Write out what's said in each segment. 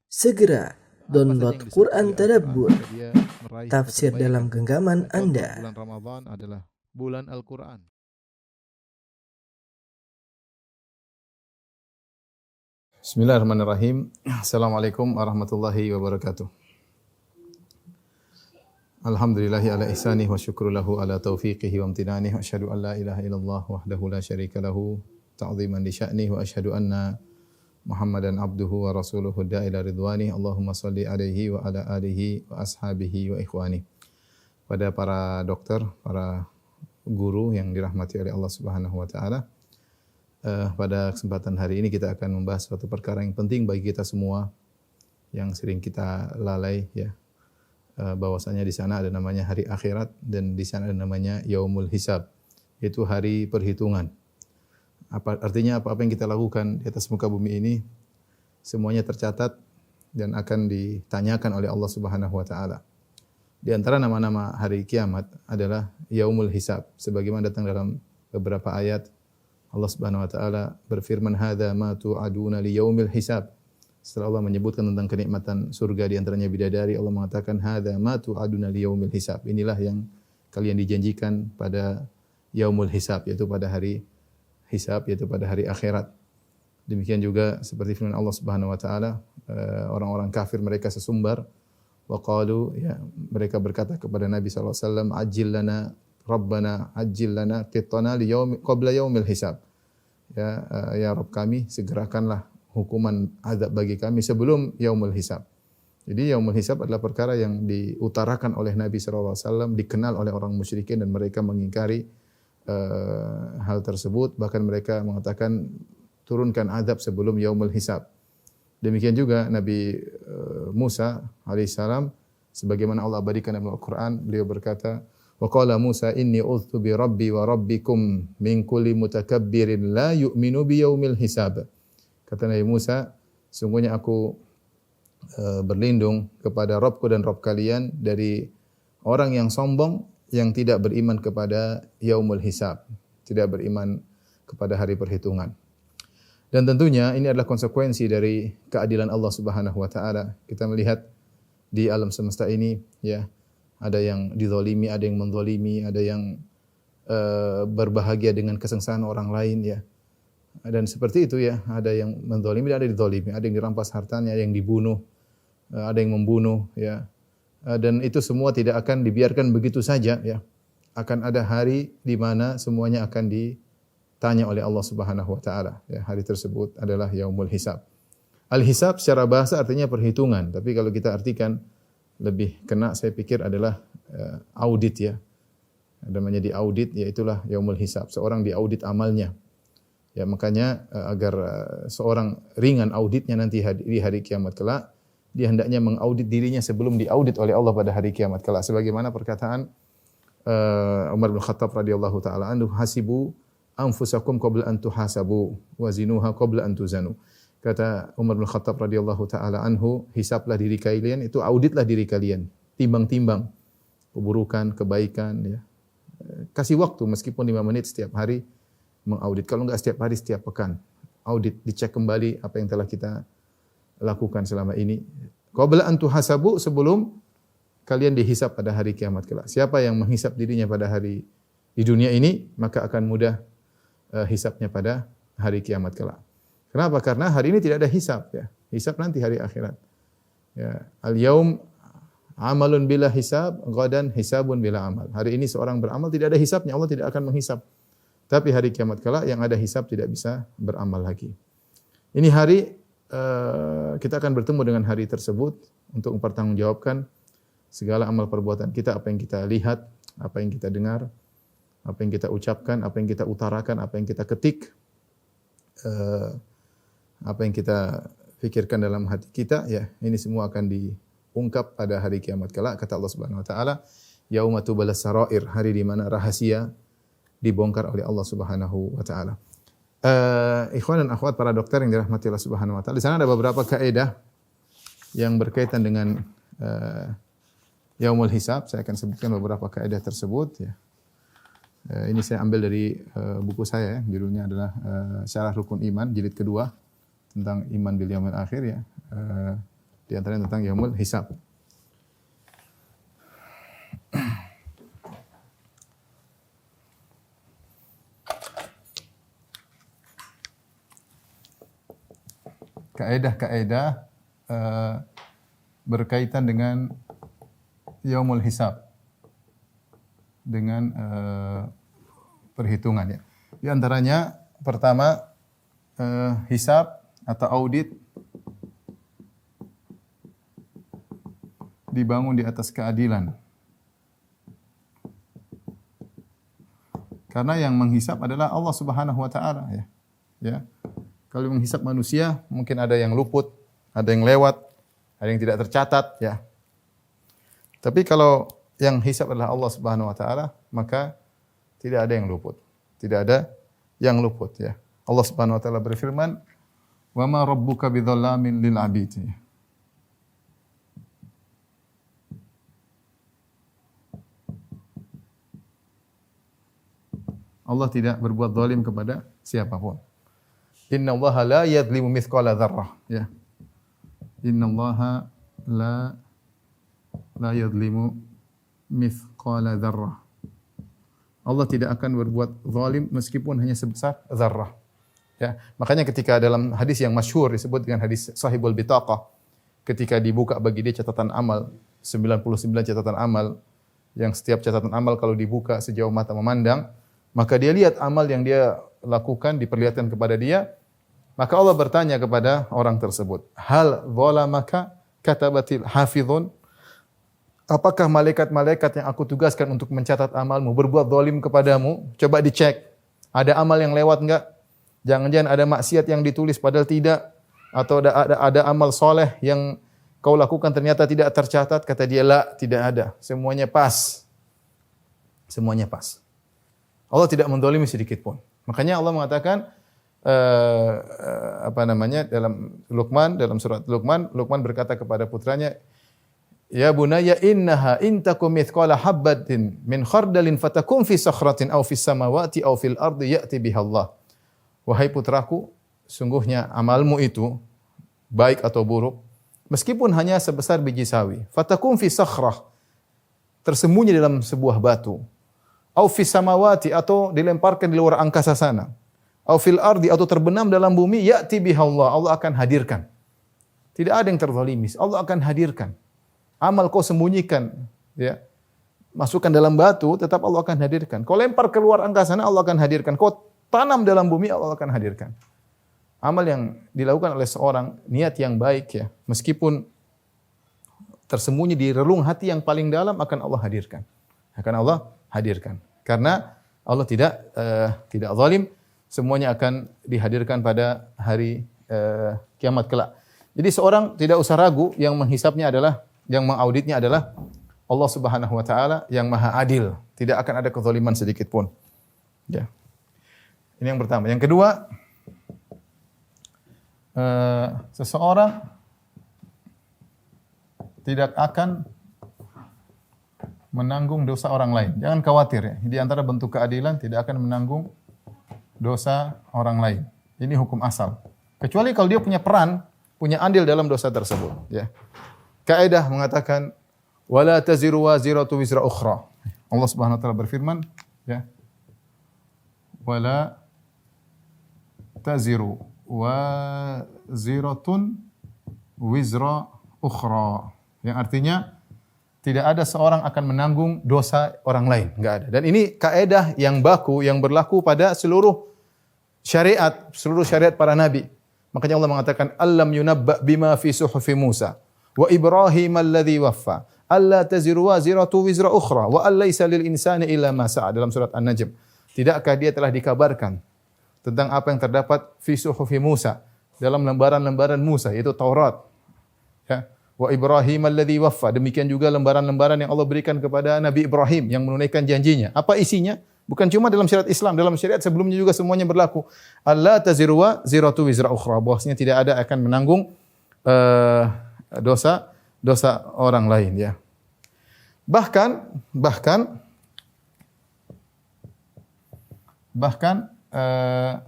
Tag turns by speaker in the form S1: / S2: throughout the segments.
S1: Segera download Quran Tadabbur,
S2: dia meraih
S1: tafsir dalam
S2: kebaikan.
S1: genggaman
S2: Contoh,
S1: Anda.
S2: bulan Ramadan adalah bulan Al-Quran. Bismillahirrahmanirrahim. Assalamualaikum warahmatullahi wabarakatuh. Alhamdulillahi ala ihsanih wa syukru lahu ala taufiqihi wa amtinanih. Wa asyhadu an la ilaha illallah wahdahu la syarika lahu ta'ziman li sya'nih. Wa asyhadu anna Muhammadan abduhu wa rasuluhu da'ila ridwani. Allahumma salli alaihi wa ala alihi wa ashabihi wa ikhwani. Pada para dokter, para guru yang dirahmati oleh Allah Subhanahu wa taala. Pada kesempatan hari ini kita akan membahas suatu perkara yang penting bagi kita semua yang sering kita lalai, ya. Bahwasanya di sana ada namanya hari akhirat dan di sana ada namanya yaumul hisab, yaitu hari perhitungan. Artinya apa yang kita lakukan di atas muka bumi ini semuanya tercatat dan akan ditanyakan oleh Allah Subhanahu wa taala. Di antara nama-nama hari kiamat adalah yaumul hisab, sebagaimana datang dalam beberapa ayat. Allah Subhanahu wa taala berfirman, "Hadza ma tu'aduna li yaumil hisab." Setelah Allah menyebutkan tentang kenikmatan surga di antaranya bidadari, Allah mengatakan, "Hadza ma tu'aduna li yaumil hisab." Inilah yang kalian dijanjikan pada yaumul hisab, yaitu pada hari hisab, yaitu pada hari akhirat. Demikian juga seperti firman Allah Subhanahu wa taala, orang-orang kafir mereka sesumbar, wa qalu, ya, mereka berkata kepada Nabi sallallahu alaihi wasallam, "Ajil lana Rabbana ajil lana qittana li yaumi qabla yaumil hisab." Ya Rabb kami, segerakanlah hukuman azab bagi kami sebelum yaumul hisab. Jadi yaumul hisab adalah perkara yang diutarakan oleh Nabi sallallahu alaihi wasallam, dikenal oleh orang musyrikin dan mereka mengingkari hal tersebut, bahkan mereka mengatakan turunkan azab sebelum yaumul hisab. Demikian juga Nabi Musa alaihissalam, sebagaimana Allah abadikan dalam Al-Quran, beliau berkata, wa qala Musa inni udhtu bi rabbi wa rabbikum min kulli mutakabbirin la yu'minu bi yaumil hisab. Kata Nabi Musa, sungguhnya aku berlindung kepada Rabbku dan Rabb kalian dari orang yang sombong yang tidak beriman kepada yaumul hisab, tidak beriman kepada hari perhitungan. Dan tentunya ini adalah konsekuensi dari keadilan Allah Subhanahu wa taala. Kita melihat di alam semesta ini, ya, ada yang dizalimi, ada yang menzalimi, ada yang berbahagia dengan kesengsaraan orang lain, ya. Dan seperti itu, ya, ada yang menzalimi, ada yang dizalimi, ada yang dirampas hartanya, ada yang dibunuh, ada yang membunuh, ya. Dan itu semua tidak akan dibiarkan begitu saja, ya. Akan ada hari di mana semuanya akan ditanya oleh Allah Subhanahu wa taala, ya. Hari tersebut adalah yaumul hisab. Al-hisab secara bahasa artinya perhitungan, tapi kalau kita artikan lebih kena, saya pikir adalah audit, ya. Namanya di audit, yaitulah yaumul hisab. Seorang diaudit amalnya. Ya, makanya agar seorang ringan auditnya nanti di hari kiamat kelak, dia hendaknya mengaudit dirinya sebelum diaudit oleh Allah pada hari kiamat kelak. Sebagaimana perkataan Umar bin Khattab radhiyallahu taala anhu, "Hasibu anfusakum qabla an tuhasabu wa zinuha qabla an tuzanu." Kata Umar bin Khattab radhiyallahu taala anhu, hisablah diri kalian, itu auditlah diri kalian, timbang-timbang keburukan, kebaikan, ya. Kasih waktu meskipun 5 menit setiap hari mengaudit. Kalau enggak setiap hari, setiap pekan. Audit, dicek kembali apa yang telah kita lakukan selama ini. Qabla an tuhasabu, sebelum kalian dihisab pada hari kiamat kelak. Siapa yang menghisab dirinya pada hari di dunia ini, maka akan mudah hisabnya pada hari kiamat kelak. Kenapa? Karena hari ini tidak ada hisab, ya. Hisab nanti hari akhirat. Ya, al-yaum amalun bila hisab, ghadan hisabun bila amal. Hari ini seorang beramal tidak ada hisabnya, Allah tidak akan menghisab. Tapi hari kiamat kelak yang ada hisab tidak bisa beramal lagi. Ini hari kita akan bertemu dengan hari tersebut untuk mempertanggungjawabkan segala amal perbuatan kita, apa yang kita lihat, apa yang kita dengar, apa yang kita ucapkan, apa yang kita utarakan, apa yang kita ketik, apa yang kita fikirkan dalam hati kita, ya, ini semua akan diungkap pada hari kiamat kelak. Kata Allah Subhanahu wa taala, yauma tubalas sarair, hari di mana rahasia dibongkar oleh Allah Subhanahu wa taala. Ikhwan dan akhwat para dokter yang dirahmati Allah Subhanahu wa taala. Di sana ada beberapa kaidah yang berkaitan dengan yaumul hisab. Saya akan sebutkan beberapa kaidah tersebut, ya. Ini saya ambil dari buku saya, ya. Judulnya adalah Syarah Rukun Iman jilid kedua tentang iman bil yaumil akhir, ya. Di antaranya tentang yaumul hisab. Kaedah-kaedah berkaitan dengan yaumul hisab, dengan perhitungan ya. Di antaranya pertama hisab atau audit dibangun di atas keadilan. Karena yang menghisab adalah Allah Subhanahu wa taala ya. Ya. Kalau menghisab manusia, mungkin ada yang luput, ada yang lewat, ada yang tidak tercatat, ya. Tapi kalau yang hisab adalah Allah Subhanahu wa taala, maka tidak ada yang luput. Tidak ada yang luput, ya. Allah Subhanahu wa taala berfirman, "Wa ma rabbuka bidzallamin lil 'abid." Allah tidak berbuat zalim kepada siapapun. Innallaha la yadhlimu mithqala dzarrah, ya. Innallaha la yadhlimu mithqala dzarrah. Allah tidak akan berbuat zalim meskipun hanya sebesar dzarrah. Ya, makanya ketika dalam hadis yang masyhur disebut dengan hadis Sahibul Bitaqah, ketika dibuka bagi dia catatan amal, 99 catatan amal, yang setiap catatan amal kalau dibuka sejauh mata memandang, maka dia lihat amal yang dia lakukan diperlihatkan kepada dia. Maka Allah bertanya kepada orang tersebut, hal zalamaka katabatil hafizun? Apakah malaikat-malaikat yang aku tugaskan untuk mencatat amalmu berbuat zalim kepadamu? Coba dicek. Ada amal yang lewat enggak? Jangan-jangan ada maksiat yang ditulis padahal tidak, atau ada amal soleh yang kau lakukan ternyata tidak tercatat? Kata dia, la, tidak ada. Semuanya pas. Semuanya pas. Allah tidak menzalimi sedikit pun. Makanya Allah mengatakan dalam Luqman, dalam surat Luqman berkata kepada putranya, ya bunayya innaha in takum mithqala habbatin min khardalin fatakum fi sakhratin aw fis samawati aw fil ardi ya'ti biha Allah. Wahai putraku, sungguhnya amalmu itu baik atau buruk, meskipun hanya sebesar biji sawi, fatakum fi sakhrah, tersembunyi dalam sebuah batu, aw fis samawati, atau dilemparkan di luar angkasa sana, aw fil ardi, atau terbenam dalam bumi, ya'ti biha Allah, Allah akan hadirkan. Tidak ada yang terzalimi, Allah akan hadirkan. Amal kau sembunyikan, ya, masukkan dalam batu, tetap Allah akan hadirkan. Kau lempar keluar angkasa sana, Allah akan hadirkan. Kau tanam dalam bumi, Allah akan hadirkan. Amal yang dilakukan oleh seorang, niat yang baik, ya, meskipun tersembunyi di relung hati yang paling dalam, akan Allah hadirkan. Akan Allah hadirkan. Karena Allah tidak zalim, semuanya akan dihadirkan pada hari kiamat kelak. Jadi seorang tidak usah ragu, yang menghisapnya adalah, yang mengauditnya adalah Allah Subhanahu wa taala yang Maha Adil. Tidak akan ada kezaliman sedikit pun. Ya. Ini yang pertama. Yang kedua, seseorang tidak akan menanggung dosa orang lain. Jangan khawatir, ya. Di antara bentuk keadilan tidak akan menanggung dosa orang lain. Ini hukum asal. Kecuali kalau dia punya peran, punya andil dalam dosa tersebut, ya. Kaidah mengatakan wala taziru waziratu wizra ukhra. Allah Subhanahu wa taala berfirman, ya. Wala taziru waziratun wizra ukhra. Yang artinya tidak ada seorang akan menanggung dosa orang lain, enggak ada. Dan ini kaidah yang baku, yang berlaku pada seluruh syariat para nabi. Makanya Allah mengatakan allam yunabba bima fi suhufi Musa wa Ibrahim alladhi waffa alla taziru waziratu wizra ukhra wa allaysa lil insani illa ma sa'a, dalam surat An-Najm. Tidakkah dia telah dikabarkan tentang apa yang terdapat fi suhufi Musa, dalam lembaran-lembaran Musa, yaitu Taurat, ya. Wa Ibrahim alladhi waffa, demikian juga lembaran-lembaran yang Allah berikan kepada Nabi Ibrahim yang menunaikan janjinya. Apa isinya? Bukan cuma dalam syariat Islam, dalam syariat sebelumnya juga semuanya berlaku. Allah taziru waziratu wizra ukhra, bahwasanya tidak ada akan menanggung dosa orang lain, ya. Bahkan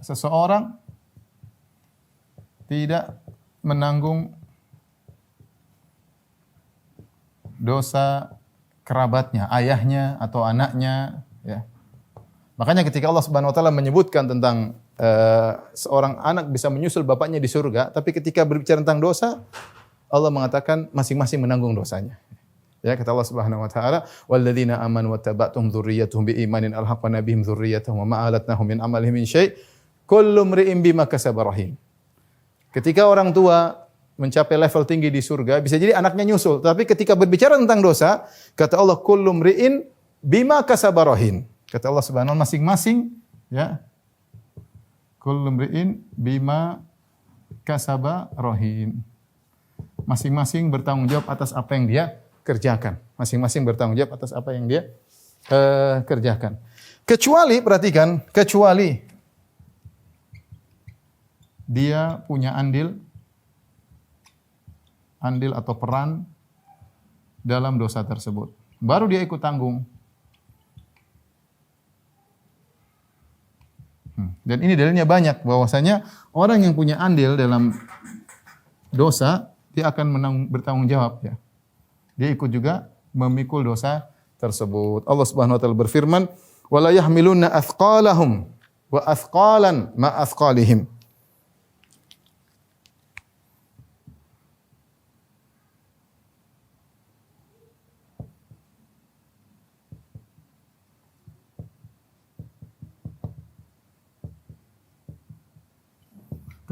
S2: seseorang tidak menanggung dosa kerabatnya, ayahnya atau anaknya, ya. Makanya ketika Allah Subhanahu wa taala menyebutkan tentang seorang anak bisa menyusul bapaknya di surga, tapi ketika berbicara tentang dosa, Allah mengatakan masing-masing menanggung dosanya. Ya, kata Allah Subhanahu wa taala, "Walladzina amanu wattaba'tuhum dzurriyyatuhum biimanin alhaqna bihim dzurriyyatahum wa ma alatnahum min amalihim min syai', kullu imri'in bima kasaba rahim." Ketika orang tua mencapai level tinggi di surga, bisa jadi anaknya nyusul, tapi ketika berbicara tentang dosa, kata Allah, "Kullu imri'in bima kasaba rahim." Kata Allah Subhanahu wa taala, masing-masing, ya. Kullu imri'in bima kasaba rahim. Masing-masing bertanggung jawab atas apa yang dia kerjakan. Masing-masing bertanggung jawab atas apa yang dia kerjakan. Kecuali, perhatikan, kecuali dia punya andil atau peran dalam dosa tersebut. Baru dia ikut tanggung. Dan ini dalilnya banyak, bahwasanya orang yang punya andil dalam dosa, dia akan bertanggung jawab, ya. Dia ikut juga memikul dosa tersebut. Allah Subhanahu wa taala berfirman, "Wala yahmiluna athqalahum wa athqalan ma athqalihim."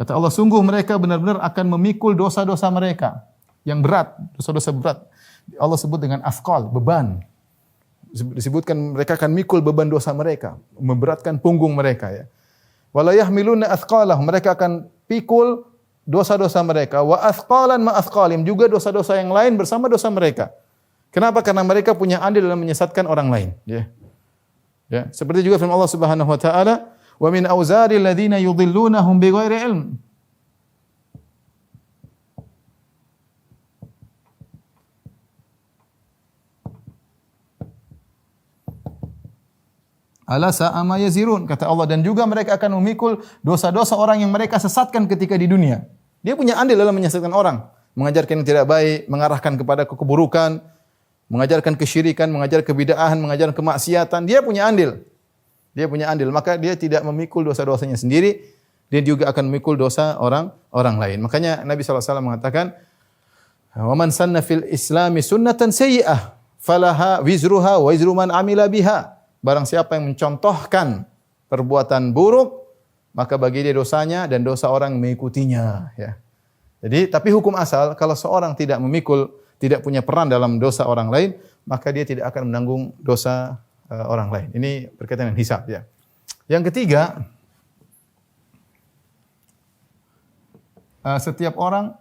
S2: Kata Allah, sungguh mereka benar-benar akan memikul dosa-dosa mereka yang berat, dosa-dosa berat. Allah sebut dengan afqal, beban. Disebutkan mereka akan mikul beban dosa mereka, memberatkan punggung mereka, ya. Wala yahmiluna athqalahum, mereka akan pikul dosa-dosa mereka, wa athqalan ma athqalim, juga dosa-dosa yang lain bersama dosa mereka. Kenapa? Karena mereka punya andil dalam menyesatkan orang lain, ya. Ya, seperti juga firman Allah Subhanahu wa taala, wa min auzari alladziina yudhillunahum bighairi ilm. Ala sa'a ma yazirun, kata Allah, dan juga mereka akan memikul dosa-dosa orang yang mereka sesatkan ketika di dunia. Dia punya andil dalam menyesatkan orang, mengajarkan yang tidak baik, mengarahkan kepada keburukan, mengajarkan kesyirikan, mengajar kebid'ahan, mengajar kemaksiatan. Dia punya andil. Dia punya andil, maka dia tidak memikul dosa-dosanya sendiri, dia juga akan memikul dosa orang lain. Makanya Nabi SAW mengatakan, "Wa man sanna fil islami sunnatan sayyi'ah, falaha wizruha wa wizru man amila biha." Barang siapa yang mencontohkan perbuatan buruk, maka bagi dia dosanya dan dosa orang mengikutinya, ya. Jadi, tapi hukum asal, kalau seorang tidak memikul, tidak punya peran dalam dosa orang lain, maka dia tidak akan menanggung dosa orang lain. Ini berkaitan dengan hisab, ya. Yang ketiga, setiap orang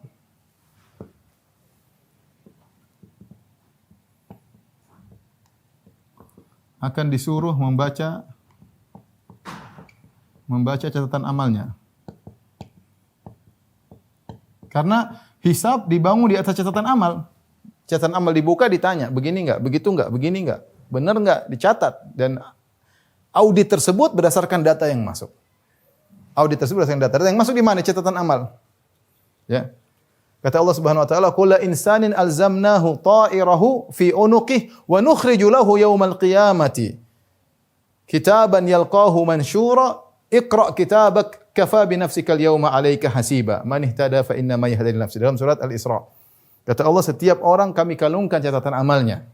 S2: akan disuruh membaca catatan amalnya. Karena hisab dibangun di atas catatan amal. Catatan amal dibuka, ditanya, begini enggak, begitu enggak, begini enggak, benar enggak, dicatat. Dan audit tersebut berdasarkan data yang masuk. Audit tersebut berdasarkan data yang masuk di mana? Catatan amal. Ya. Kata Allah Subhanahu wa taala, "Kullu insanin alzamnahu ta'irahu fi unuqihi wa nukhriju lahu yaumal qiyamati kitaban yalqahu mansyura, iqra' kitabak kafa bi nafsika al-yawma 'alaika hasiba, man ihtada fa inna ma yahtadi li nafsihi." Dalam surat Al-Isra. Kata Allah, setiap orang kami kalungkan catatan amalnya.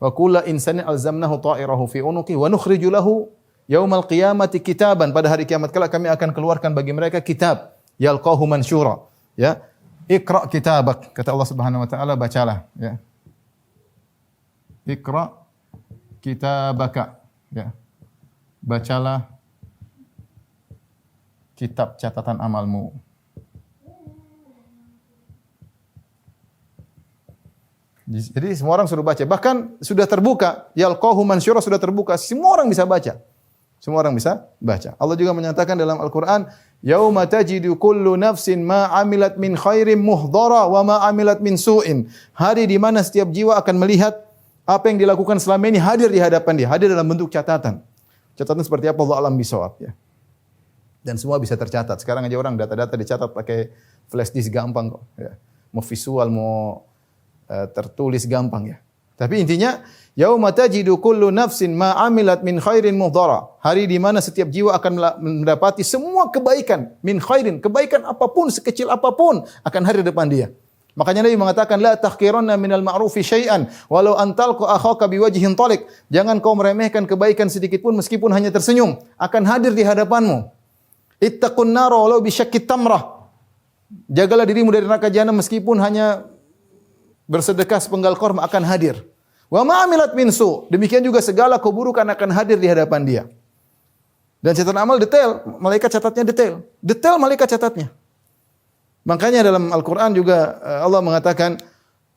S2: Wa kullu insanin alzamnahu ta'irahu fi unuqihi wa nukhriju lahu yaumal qiyamati kitaban, pada hari kiamat kelak kami akan keluarkan bagi mereka kitab yalqahu mansyura, ya. Iqra' kitabak, kata Allah Subhanahu wa taala, bacalah, ya. Iqra' kitabaka, ya. Bacalah kitab catatan amalmu. Jadi semua orang suruh baca. Bahkan sudah terbuka, yalqahu mansyura, sudah terbuka, semua orang bisa baca. Semua orang bisa baca. Allah juga menyatakan dalam Al-Qur'an, "Yauma tajidu kullu nafsin ma 'amilat min khairin muhdara wa ma 'amilat min su'in." Hari di mana setiap jiwa akan melihat apa yang dilakukan selama ini hadir di hadapan dia, hadir dalam bentuk catatan. Catatan seperti apa, Allah alam bisawab, ya. Dan semua bisa tercatat. Sekarang aja orang data-data dicatat pakai flash disk gampang kok, ya. Mau visual, mau tertulis gampang ya. Tapi intinya yauma tajidu kullu nafsin ma amilat min khairin muhdara. Hari di mana setiap jiwa akan mendapati semua kebaikan min khairin, kebaikan apapun sekecil apapun akan hadir depan dia. Makanya Nabi mengatakan la tahqiranna minal ma'rufi syai'an walau antalqa akhaka biwajhin talik. Jangan kau meremehkan kebaikan sedikit pun meskipun hanya tersenyum, akan hadir di hadapanmu. Ittaqun nar walau bisyaqqit tamrah. Jagalah dirimu dari neraka jahanam meskipun hanya bersedekah sepenggal korma akan hadir. Wa ma amilat min su. Demikian juga segala keburukan akan hadir di hadapan dia. Dan catatan amal detail, malaikat catatnya detail. Detail malaikat catatnya. Makanya dalam Al-Qur'an juga Allah mengatakan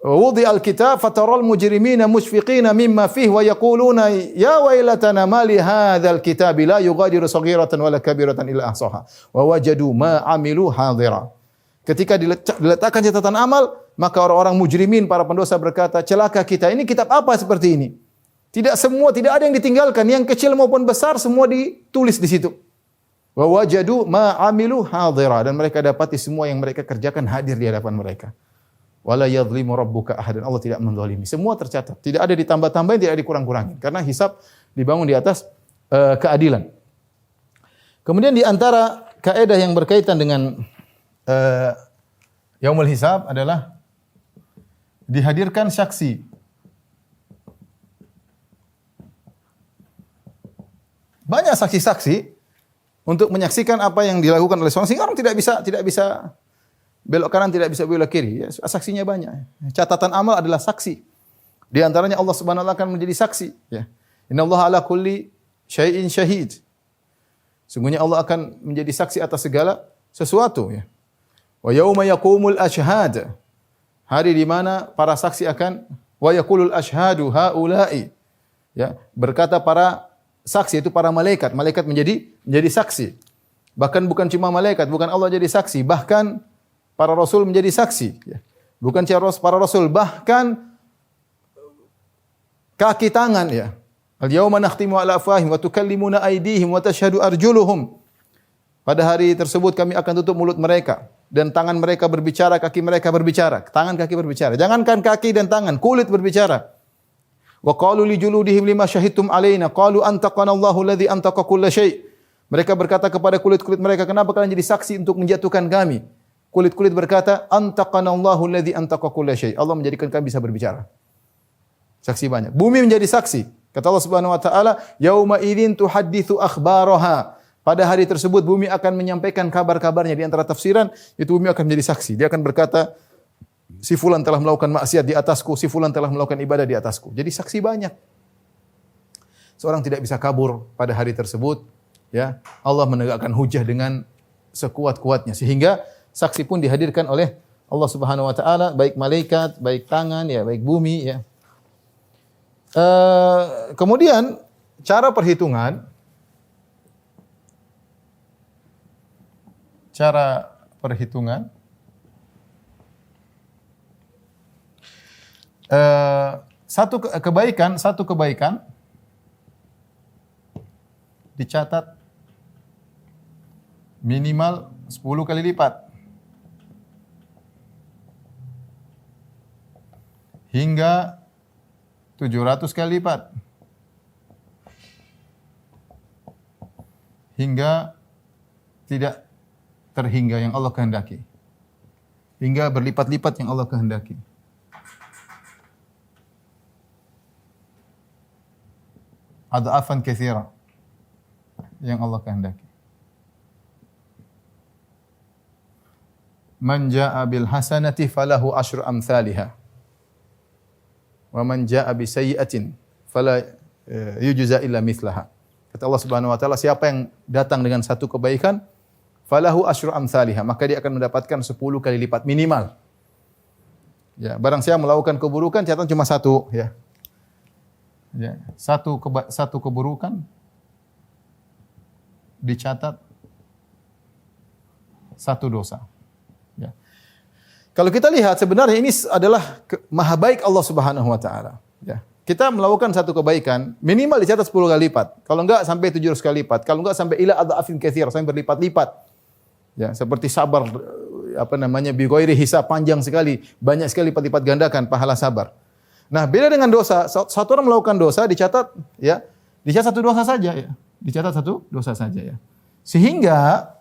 S2: wudi al-kitab fataral mujrimina mushfiqina mimma fihi wa yaquluna ya wailatana ma li hadzal kitabi la yughadiru saghiratan wala kabiratan illa ahsaha wa wajadu ma amilu hadira. Ketika diletakkan catatan amal, maka orang-orang mujrimin, para pendosa berkata, celaka kita, ini kitab apa seperti ini? Tidak ada yang ditinggalkan, yang kecil maupun besar semua ditulis di situ. Wa wajadu ma amilu hadira, dan mereka dapati semua yang mereka kerjakan hadir di hadapan mereka. Wala yadhlimu rabbuka ahadan, Allah tidak menzalimi. Semua tercatat, tidak ada ditambah-tambahin, tidak dikurang-kurangin, karena hisab dibangun di atas keadilan. Kemudian di antara kaidah yang berkaitan dengan yaumul hisab adalah dihadirkan saksi. Banyak saksi-saksi untuk menyaksikan apa yang dilakukan oleh seorang, sehingga orang tidak bisa belok kanan, tidak bisa belok kiri. Ya, saksinya banyak. Catatan amal adalah saksi. Di antaranya Allah Subhanahu wa taala akan menjadi saksi. Ya. Innallaha ala kulli syai'in syahid. Sungguhnya Allah akan menjadi saksi atas segala sesuatu. Ya. Wa yauma yaqumul ashhad. Hari di mana para saksi akan wa yaqulul ashhadu haula'i. Ya, berkata para saksi itu para malaikat. Malaikat menjadi saksi. Bahkan bukan cuma malaikat, bukan Allah jadi saksi, bahkan para rasul menjadi saksi. Ya. Bukan para rasul, bahkan kaki tangan ya. Al-yauma nakhtimu ala afwahihim wa tukallimuna aydihim wa tashhadu arjuluhum. Pada hari tersebut kami akan tutup mulut mereka dan tangan mereka berbicara, kaki mereka berbicara. Tangan kaki berbicara. Jangankan kaki dan tangan, kulit berbicara. Wa qalu li juludihim lima syahidtum alaina qalu antaqana Allahu alladhi antaqa kulla syai'. Mereka berkata kepada kulit-kulit mereka, kenapa kalian jadi saksi untuk menjatuhkan kami? Kulit-kulit berkata, antaqana Allahu alladhi antaqa kulla syai'. Allah menjadikan kami bisa berbicara. Saksi banyak. Bumi menjadi saksi. Kata Allah Subhanahu wa taala, yauma idzin tuhadditsu akhbaraha. Pada hari tersebut bumi akan menyampaikan kabar-kabarnya. Di antara tafsiran itu bumi akan menjadi saksi. Dia akan berkata, si fulan telah melakukan maksiat di atasku, si fulan telah melakukan ibadah di atasku. Jadi saksi banyak. Seorang tidak bisa kabur pada hari tersebut. Ya, Allah menegakkan hujah dengan sekuat-kuatnya sehingga saksi pun dihadirkan oleh Allah Subhanahu wa taala, baik malaikat, baik tangan, ya, baik bumi, ya. Kemudian cara perhitungan satu kebaikan dicatat minimal 10 kali lipat hingga 700 kali lipat hingga tidak terhingga yang Allah kehendaki, hingga berlipat-lipat yang Allah kehendaki. Adhafan katsira yang Allah kehendaki. Man jaa'a bil hasanati falahu asyru amsalihha. Wa man jaa'a bi sayyi'atin fala yujza illa mithlaha. Kata Allah Subhanahu wa taala, siapa yang datang dengan satu kebaikan, falahu asyru amsalihha, maka dia akan mendapatkan 10 kali lipat minimal. Ya, barang siapa melakukan keburukan, catatan cuma satu, ya. Ya, satu keburukan dicatat satu dosa. Ya. Kalau kita lihat sebenarnya ini adalah maha baik Allah Subhanahu wa taala. Ya. Kita melakukan satu kebaikan minimal dicatat 10 kali lipat. Kalau enggak sampai 700 kali lipat. Kalau enggak sampai ila adhafin katsir, sampai berlipat-lipat. Ya, seperti sabar bi ghairi hisab, panjang sekali, banyak sekali lipat-lipat gandakan pahala sabar. Nah, beda dengan dosa. Satu orang melakukan dosa dicatat satu dosa saja ya. Dicatat satu dosa saja ya. Sehingga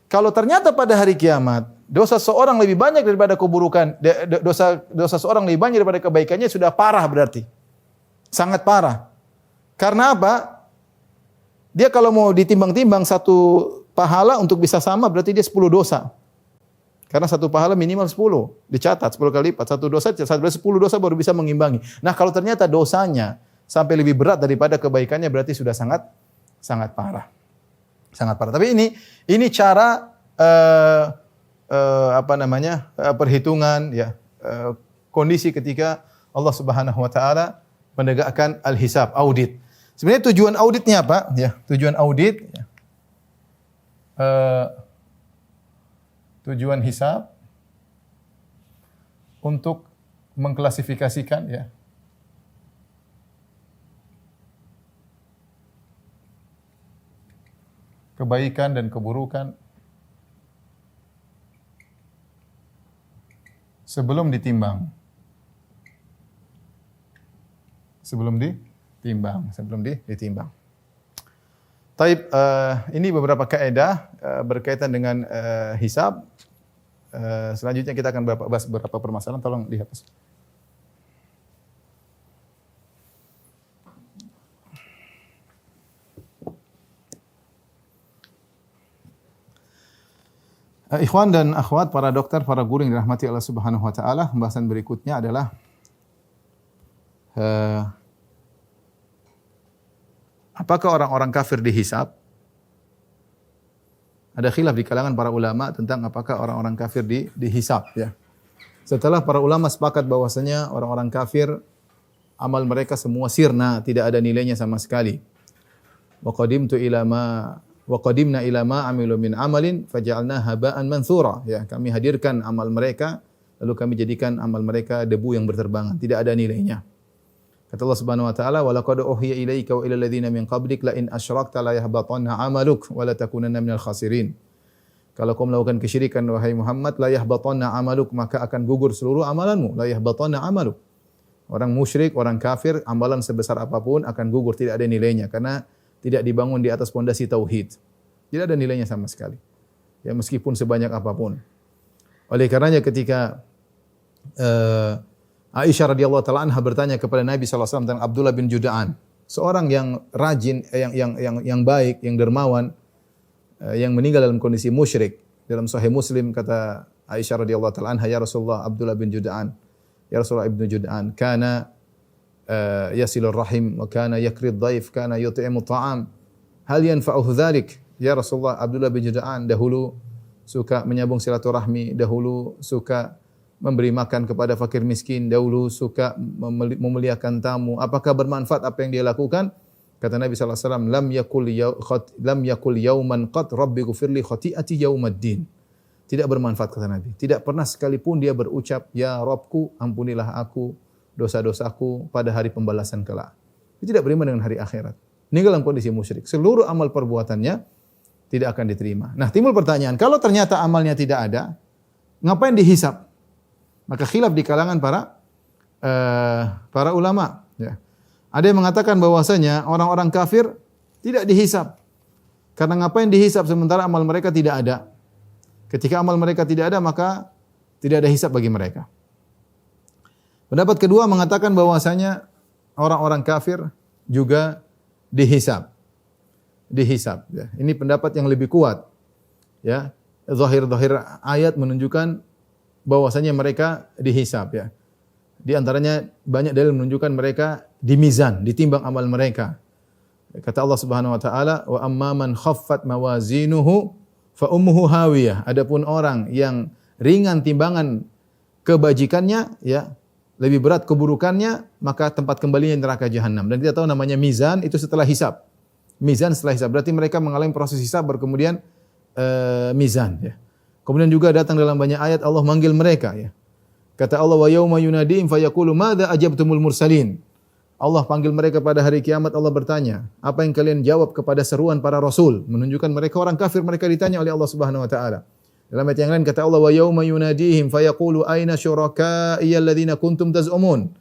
S2: kalau ternyata pada hari kiamat dosa seorang lebih banyak daripada keburukan, dosa seorang lebih banyak daripada kebaikannya, sudah parah berarti. Sangat parah. Karena apa? Dia kalau mau ditimbang-timbang satu pahala untuk bisa sama berarti dia 10 dosa. Karena satu pahala minimal 10, dicatat 10 kali lipat. Satu dosa, 10 dosa baru bisa mengimbangi. Nah, kalau ternyata dosanya sampai lebih berat daripada kebaikannya berarti sudah sangat parah. Sangat parah. Tapi ini cara perhitungan ya, kondisi ketika Allah Subhanahu wa taala menegakkan al-hisab, audit. Sebenarnya tujuan auditnya apa? Ya, tujuan audit ya. Tujuan hisab untuk mengklasifikasikan ya kebaikan dan keburukan sebelum ditimbang. Sebelum ditimbang. Taib, ini beberapa kaidah berkaitan dengan hisab. Selanjutnya kita akan bahas beberapa permasalahan. Tolong dihapus. Ikhwan dan akhwat, para dokter, para guru yang dirahmati Allah Subhanahu wa taala, pembahasan berikutnya adalah apakah orang-orang kafir dihisab? Ada khilaf di kalangan para ulama tentang apakah orang-orang kafir dihisab ya. Setelah para ulama sepakat bahwasanya orang-orang kafir amal mereka semua sirna, tidak ada nilainya sama sekali. Wa qadimna ila ma amilu min amalin faj'alna haba'an mansura. Ya, kami hadirkan amal mereka lalu kami jadikan amal mereka debu yang berterbangan, tidak ada nilainya. Kata Allah Subhanahu wa taala, "Wa laqad uhiya ilaika wa ilal ladzina min qablik la in asyrakta la yahbatanna 'amaluk wa la takunanna minal khasirin." Kalau kau melakukan kesyirikan wahai Muhammad, la yahbatanna 'amaluk, maka akan gugur seluruh amalanmu. La yahbatanna 'amaluk. Orang musyrik, orang kafir, amalan sebesar apapun akan gugur, tidak ada nilainya karena tidak dibangun di atas pondasi tauhid. Tidak ada nilainya sama sekali. Ya, meskipun sebanyak apapun. Oleh karenanya ketika Aisyah radhiyallahu taala anha bertanya kepada Nabi sallallahu alaihi wasallam tentang Abdullah bin Juda'an, seorang yang rajin, yang baik, yang dermawan, yang meninggal dalam kondisi musyrik. Dalam Sahih Muslim kata Aisyah radhiyallahu taala anha, "Ya Rasulullah, Abdullah bin Juda'an, ya Rasulullah ibnu Juda'an, kana yasilur rahim wa kana yakrid dhaif, kana yut'imu ta'am. Hal yanfa'uhu dzalik?" Ya Rasulullah, Abdullah bin Juda'an dahulu suka menyambung silaturahmi, dahulu suka memberi makan kepada fakir miskin, dahulu suka memuliakan tamu. Apakah bermanfaat apa yang dia lakukan? Kata Nabi sallallahu alaihi wasallam, lam yakul yauman qad rabbi ghfirli khati'ati yaumaddin. Tidak bermanfaat kata Nabi. Tidak pernah sekalipun dia berucap, "Ya Rabbku, ampunilah aku dosa-dosaku pada hari pembalasan kelak." Dia tidak beriman dengan hari akhirat. Meninggal dalam kondisi musyrik. Seluruh amal perbuatannya tidak akan diterima. Nah, timbul pertanyaan, kalau ternyata amalnya tidak ada, ngapain dihisab? Maka khilaf di kalangan para ulama. Ya. Ada yang mengatakan bahwasanya orang-orang kafir tidak dihisab. Karena ngapain dihisab sementara amal mereka tidak ada? Ketika amal mereka tidak ada, maka tidak ada hisab bagi mereka. Pendapat kedua mengatakan bahwasanya orang-orang kafir juga dihisab. Dihisab. Ya. Ini pendapat yang lebih kuat. Ya. Zahir-zahir ayat menunjukkan bahwasanya mereka dihisab ya. Di antaranya banyak dalil menunjukkan mereka dimizan, ditimbang amal mereka. Kata Allah Subhanahu wa taala, "Wa amman khaffat mawazinuhu fa ummuhu hawiyah." Adapun orang yang ringan timbangan kebajikannya ya, lebih berat keburukannya, maka tempat kembalinya neraka jahanam. Dan kita tahu namanya mizan itu setelah hisab. Mizan setelah hisab berarti mereka mengalami proses hisab baru kemudian mizan ya. Kemudian juga datang dalam banyak ayat Allah manggil mereka ya. Kata Allah, "Wa yauma yunadihim fayaqulu madza ajabtumul mursalin." Allah panggil mereka pada hari kiamat, Allah bertanya, "Apa yang kalian jawab kepada seruan para rasul?" Menunjukkan mereka orang kafir, mereka ditanya oleh Allah Subhanahu wa taala. Dalam ayat yang lain kata Allah, wa yauma yunadihim fayaqulu aina syuraka'i alladziina kuntum taz'umun.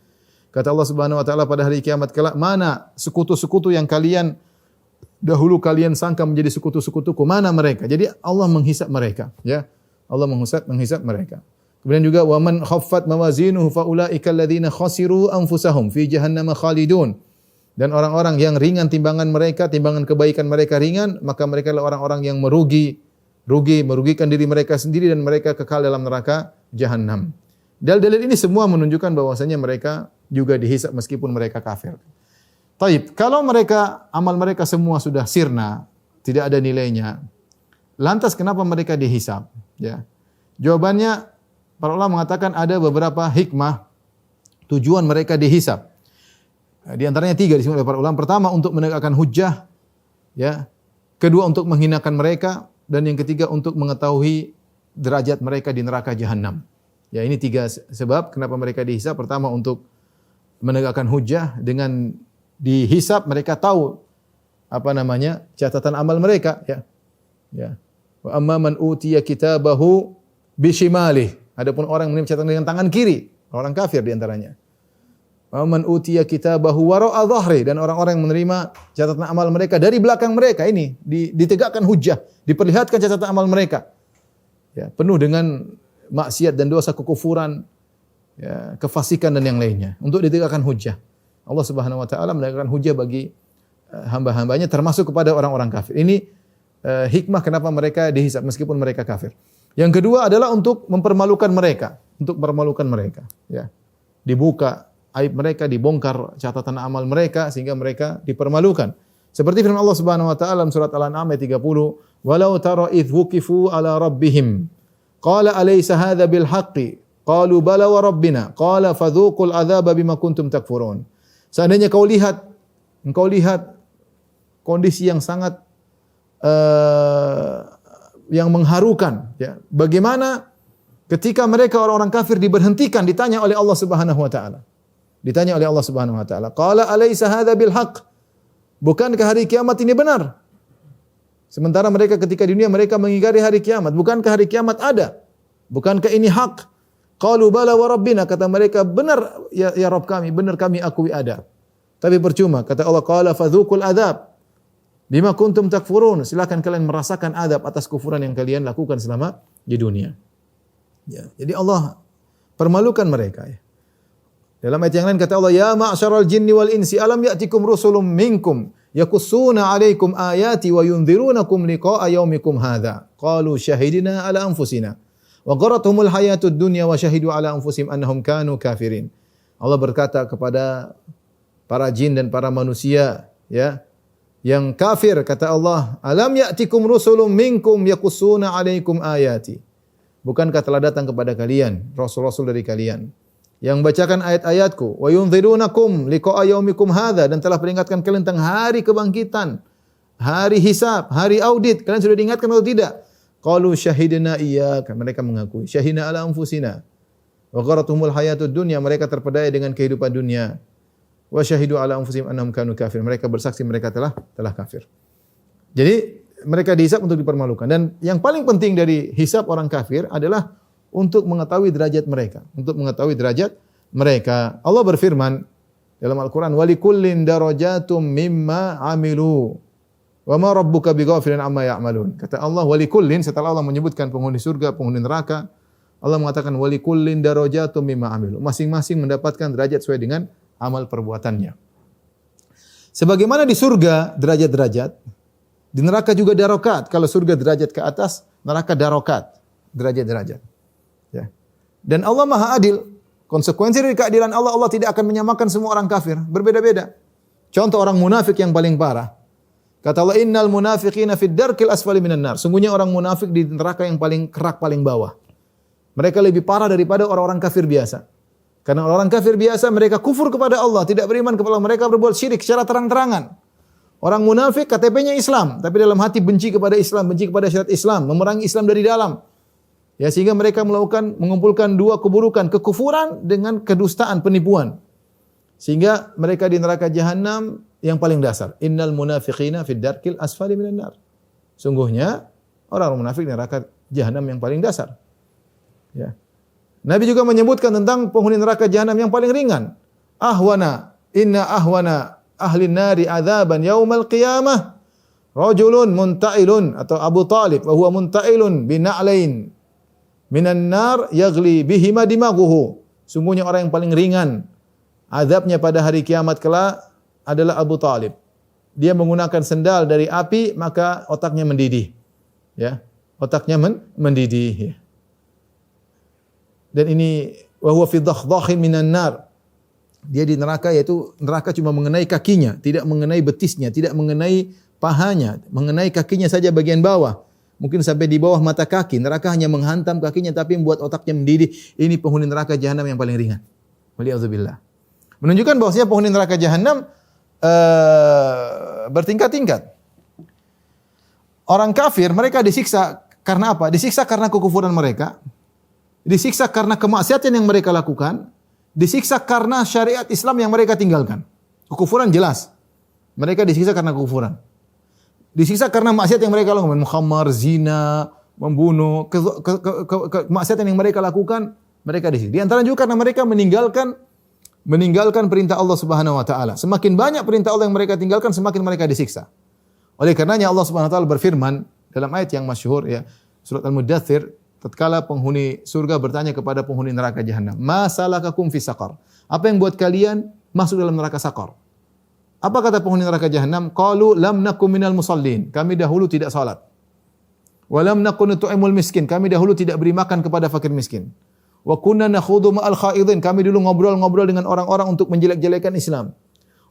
S2: Kata Allah Subhanahu wa taala pada hari kiamat kelak, mana sekutu-sekutu yang dahulu kalian sangka menjadi sekutu-sekutuku, mana mereka? Jadi Allah menghisab mereka, ya. Allah menghisab mereka. Kemudian juga wa man khaffat mawazinuhu faulaika alladziina khasiru anfusahum fi jahannam khalidun. Dan orang-orang yang ringan timbangan mereka, timbangan kebaikan mereka ringan, maka mereka adalah orang-orang yang merugikan diri mereka sendiri dan mereka kekal dalam neraka jahanam. Dalil-dalil ini semua menunjukkan bahwasanya mereka juga dihisab meskipun mereka kafir. Taib, kalau amal mereka semua sudah sirna, tidak ada nilainya, lantas kenapa mereka dihisab? Ya. Jawabannya, para ulama mengatakan ada beberapa hikmah tujuan mereka dihisab. Di antaranya 3 disebut oleh para ulama. Pertama, untuk menegakkan hujjah, ya. Kedua, untuk menghinakan mereka, dan yang ketiga untuk mengetahui derajat mereka di neraka jahanam. Ya, ini 3 sebab kenapa mereka dihisab. Pertama, untuk menegakkan hujjah, dengan dihisab mereka tahu catatan amal mereka, ya. Ya. Wa amma man utiya kitabahu bishimalih. Adapun orang yang menerima catatan dengan tangan kiri, orang kafir di antaranya. Wa man utiya kitabahu wara'a dhahri, dan orang-orang yang menerima catatan amal mereka dari belakang mereka, ini ditegakkan hujjah, diperlihatkan catatan amal mereka. Ya, penuh dengan maksiat dan dosa kekufuran, ya, kefasikan dan yang lainnya, untuk ditegakkan hujjah. Allah Subhanahu wa taala menegakkan hujjah bagi hamba-hambanya termasuk kepada orang-orang kafir. Ini hikmah kenapa mereka dihisab meskipun mereka kafir. Yang kedua adalah untuk mempermalukan mereka, ya. Dibuka aib mereka, dibongkar catatan amal mereka sehingga mereka dipermalukan. Seperti firman Allah Subhanahu wa taala dalam surat Al-An'am ayat 30, "Walau tara idh wuqifu ala rabbihim, qala alaysa hadza bil haqqi? Qalu bala wa rabbina, qala fadzuqul adzaba bima kuntum takfurun." Seandainya engkau lihat kondisi yang sangat yang mengharukan, ya. Bagaimana ketika mereka orang-orang kafir diberhentikan, ditanya oleh Allah Subhanahu wa taala. Qala alaysa hadza bil haqq? Bukankah hari kiamat ini benar? Sementara mereka ketika di dunia mereka mengingkari hari kiamat. Bukankah hari kiamat ada? Bukankah ini hak? Qalu bala wa rabbina, kata mereka, benar ya Rabb kami, benar kami akui ada. Tapi percuma, kata Allah, qala fadzuqul adzab bima kuntum takfurun. Silakan kalian merasakan adab atas kufuran yang kalian lakukan selama di dunia. Ya, jadi Allah permalukan mereka, ya. Dalam ayat yang lain kata Allah, ya ma'syaral jinni wal insi alam ya'tikum rusulun minkum yakussuna 'alaikum ayati wa yunzirunakum liqa'a yaumikum hadza. Qalu syahidna 'ala anfusina wa gharatuhumul hayatud dunya wa syahidu 'ala anfusihim annahum kanu kafirin. Allah berkata kepada para jin dan para manusia, ya, yang kafir, kata Allah, alam ya'tikum rusulun minkum yakussuna 'alaikum ayati. Bukankah telah datang kepada kalian rasul-rasul dari kalian yang membacakan ayat-ayatku, wa yunzirunakum liqa'a yaumikum hadza, dan telah peringatkan kalian tentang hari kebangkitan, hari hisab, hari audit. Kalian sudah diingatkan atau tidak? Qalu syahidna iyyaka, mereka mengakui. Syahidna ala anfusina. Wa gharatuhumul hayatud dunya, mereka terpedaya dengan kehidupan dunia. Wa syahidu ala anfusihim annahum kanu kafir, mereka bersaksi mereka telah kafir. Jadi mereka dihisab untuk dipermalukan, dan yang paling penting dari hisab orang kafir adalah untuk mengetahui derajat mereka. Allah berfirman dalam Al-Quran, walikullin darajatum mimma amilu wa ma rabbuka bighafilin amma ya'malun. Kata Allah, walikullin, setelah Allah menyebutkan penghuni surga, penghuni neraka, Allah mengatakan walikullin darajatum mimma amilu. Masing-masing mendapatkan derajat sesuai dengan amal perbuatannya. Sebagaimana di surga derajat-derajat, di neraka juga darokat. Kalau surga derajat ke atas, neraka darokat, derajat-derajat. Ya. Dan Allah Maha Adil. Konsekuensi dari keadilan Allah, Allah tidak akan menyamakan semua orang kafir. Berbeda-beda. Contoh orang munafik yang paling parah. Kata Allah, innal munafiqina fid darkil asfali minan nar. Sungguhnya orang munafik di neraka yang paling kerak, paling bawah. Mereka lebih parah daripada orang-orang kafir biasa. Karena orang kafir biasa mereka kufur kepada Allah, tidak beriman kepada Allah, mereka berbuat syirik secara terang-terangan. Orang munafik KTP-nya Islam, tapi dalam hati benci kepada Islam, benci kepada syariat Islam, memerangi Islam dari dalam. Ya, sehingga mereka mengumpulkan dua keburukan, kekufuran dengan kedustaan, penipuan. Sehingga mereka di neraka jahanam yang paling dasar. Innal munafiqina fid darkil asfali minan nar. Sungguhnya orang munafik di neraka jahanam yang paling dasar. Ya. Nabi juga menyebutkan tentang penghuni neraka jahanam yang paling ringan. Inna ahwana ahli nari adzaban yaumal qiyamah rajulun munta'ilun atau Abu Talib wa huwa munta'ilun bina'lain minan nar yaghli bihima dimaghuhu. Sungguhnya orang yang paling ringan azabnya pada hari kiamat kelak adalah Abu Talib. Dia menggunakan sendal dari api, maka otaknya mendidih. Ya, otaknya mendidih. Ya. Dan ini wa huwa fi dakhdakhin minan nar. Dia di neraka, yaitu neraka cuma mengenai kakinya, tidak mengenai betisnya, tidak mengenai pahanya, mengenai kakinya saja bagian bawah. Mungkin sampai di bawah mata kaki. Neraka hanya menghantam kakinya tapi membuat otaknya mendidih. Ini penghuni neraka jahanam yang paling ringan. Waliyadzubillah. Menunjukkan bahwasanya penghuni neraka jahanam bertingkat-tingkat. Orang kafir mereka disiksa karena apa? Disiksa karena kekufuran mereka. Disiksa karena kemaksiatan yang mereka lakukan. Disiksa karena syariat Islam yang mereka tinggalkan. Kekufuran jelas. Mereka disiksa karena kekufuran. Disiksa karena maksiat yang mereka lakukan, mukhamar, zina, membunuh, kemaksiatan yang mereka lakukan, mereka disiksa. Di antara juga karena mereka meninggalkan perintah Allah Subhanahu wa taala. Semakin banyak perintah Allah yang mereka tinggalkan, semakin mereka disiksa. Oleh karenanya Allah Subhanahu wa taala berfirman dalam ayat yang masyhur ya, surat Al-Mudaththir, tatkala penghuni surga bertanya kepada penghuni neraka jahanam, "Ma salakakum fi saqar?" Apa yang buat kalian masuk dalam neraka saqar? Apa kata penghuni neraka jahanam? Qalu lam nakum minal musallin. Kami dahulu tidak salat. Wa lam nakun nut'imul miskin. Kami dahulu tidak beri makan kepada fakir miskin. Wa kunna nakhudhu ma'al khaidin. Kami dulu ngobrol-ngobrol dengan orang-orang untuk menjelek-jelekan Islam.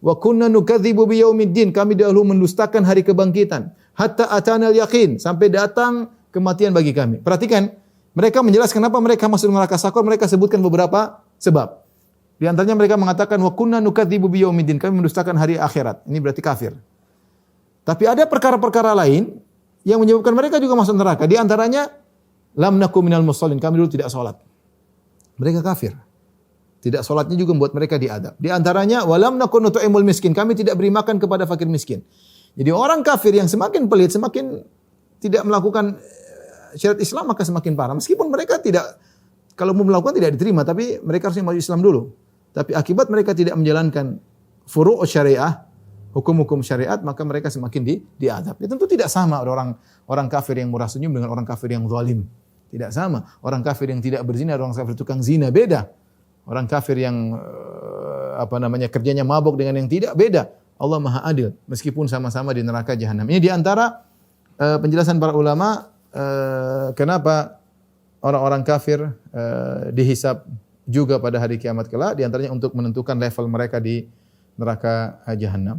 S2: Wa kunna nukadzibu biyaumiddin. Kami dahulu mendustakan hari kebangkitan. Hatta atanal yaqin. Sampai datang kematian bagi kami. Perhatikan, mereka menjelaskan kenapa mereka masuk neraka saqar. Mereka sebutkan beberapa sebab. Di antaranya mereka mengatakan wa kunna nukadzibu biyaumiddin, kami mendustakan hari akhirat. Ini berarti kafir. Tapi ada perkara-perkara lain yang menyebabkan mereka juga masuk neraka. Di antaranya lam nakum minal musallin, kami dulu tidak salat. Mereka kafir. Tidak salatnya juga membuat mereka diadab. Di antaranya walam nakun nut'imul miskin, kami tidak beri makan kepada fakir miskin. Jadi orang kafir yang semakin pelit, semakin tidak melakukan syariat Islam, maka semakin parah. Meskipun mereka tidak, kalau mau melakukan tidak diterima, tapi mereka harusnya masuk Islam dulu. Tapi akibat mereka tidak menjalankan furu' syariah, hukum-hukum syariat, maka mereka semakin diadab. Itu tentu tidak sama orang kafir yang murah senyum dengan orang kafir yang zalim. Tidak sama. Orang kafir yang tidak berzina, orang kafir tukang zina, beda. Orang kafir yang kerjanya mabuk dengan yang tidak, beda. Allah Maha Adil meskipun sama-sama di neraka jahanam. Ini di antara penjelasan para ulama kenapa orang-orang kafir dihisab juga pada hari kiamat kelak, di antaranya untuk menentukan level mereka di neraka jahanam.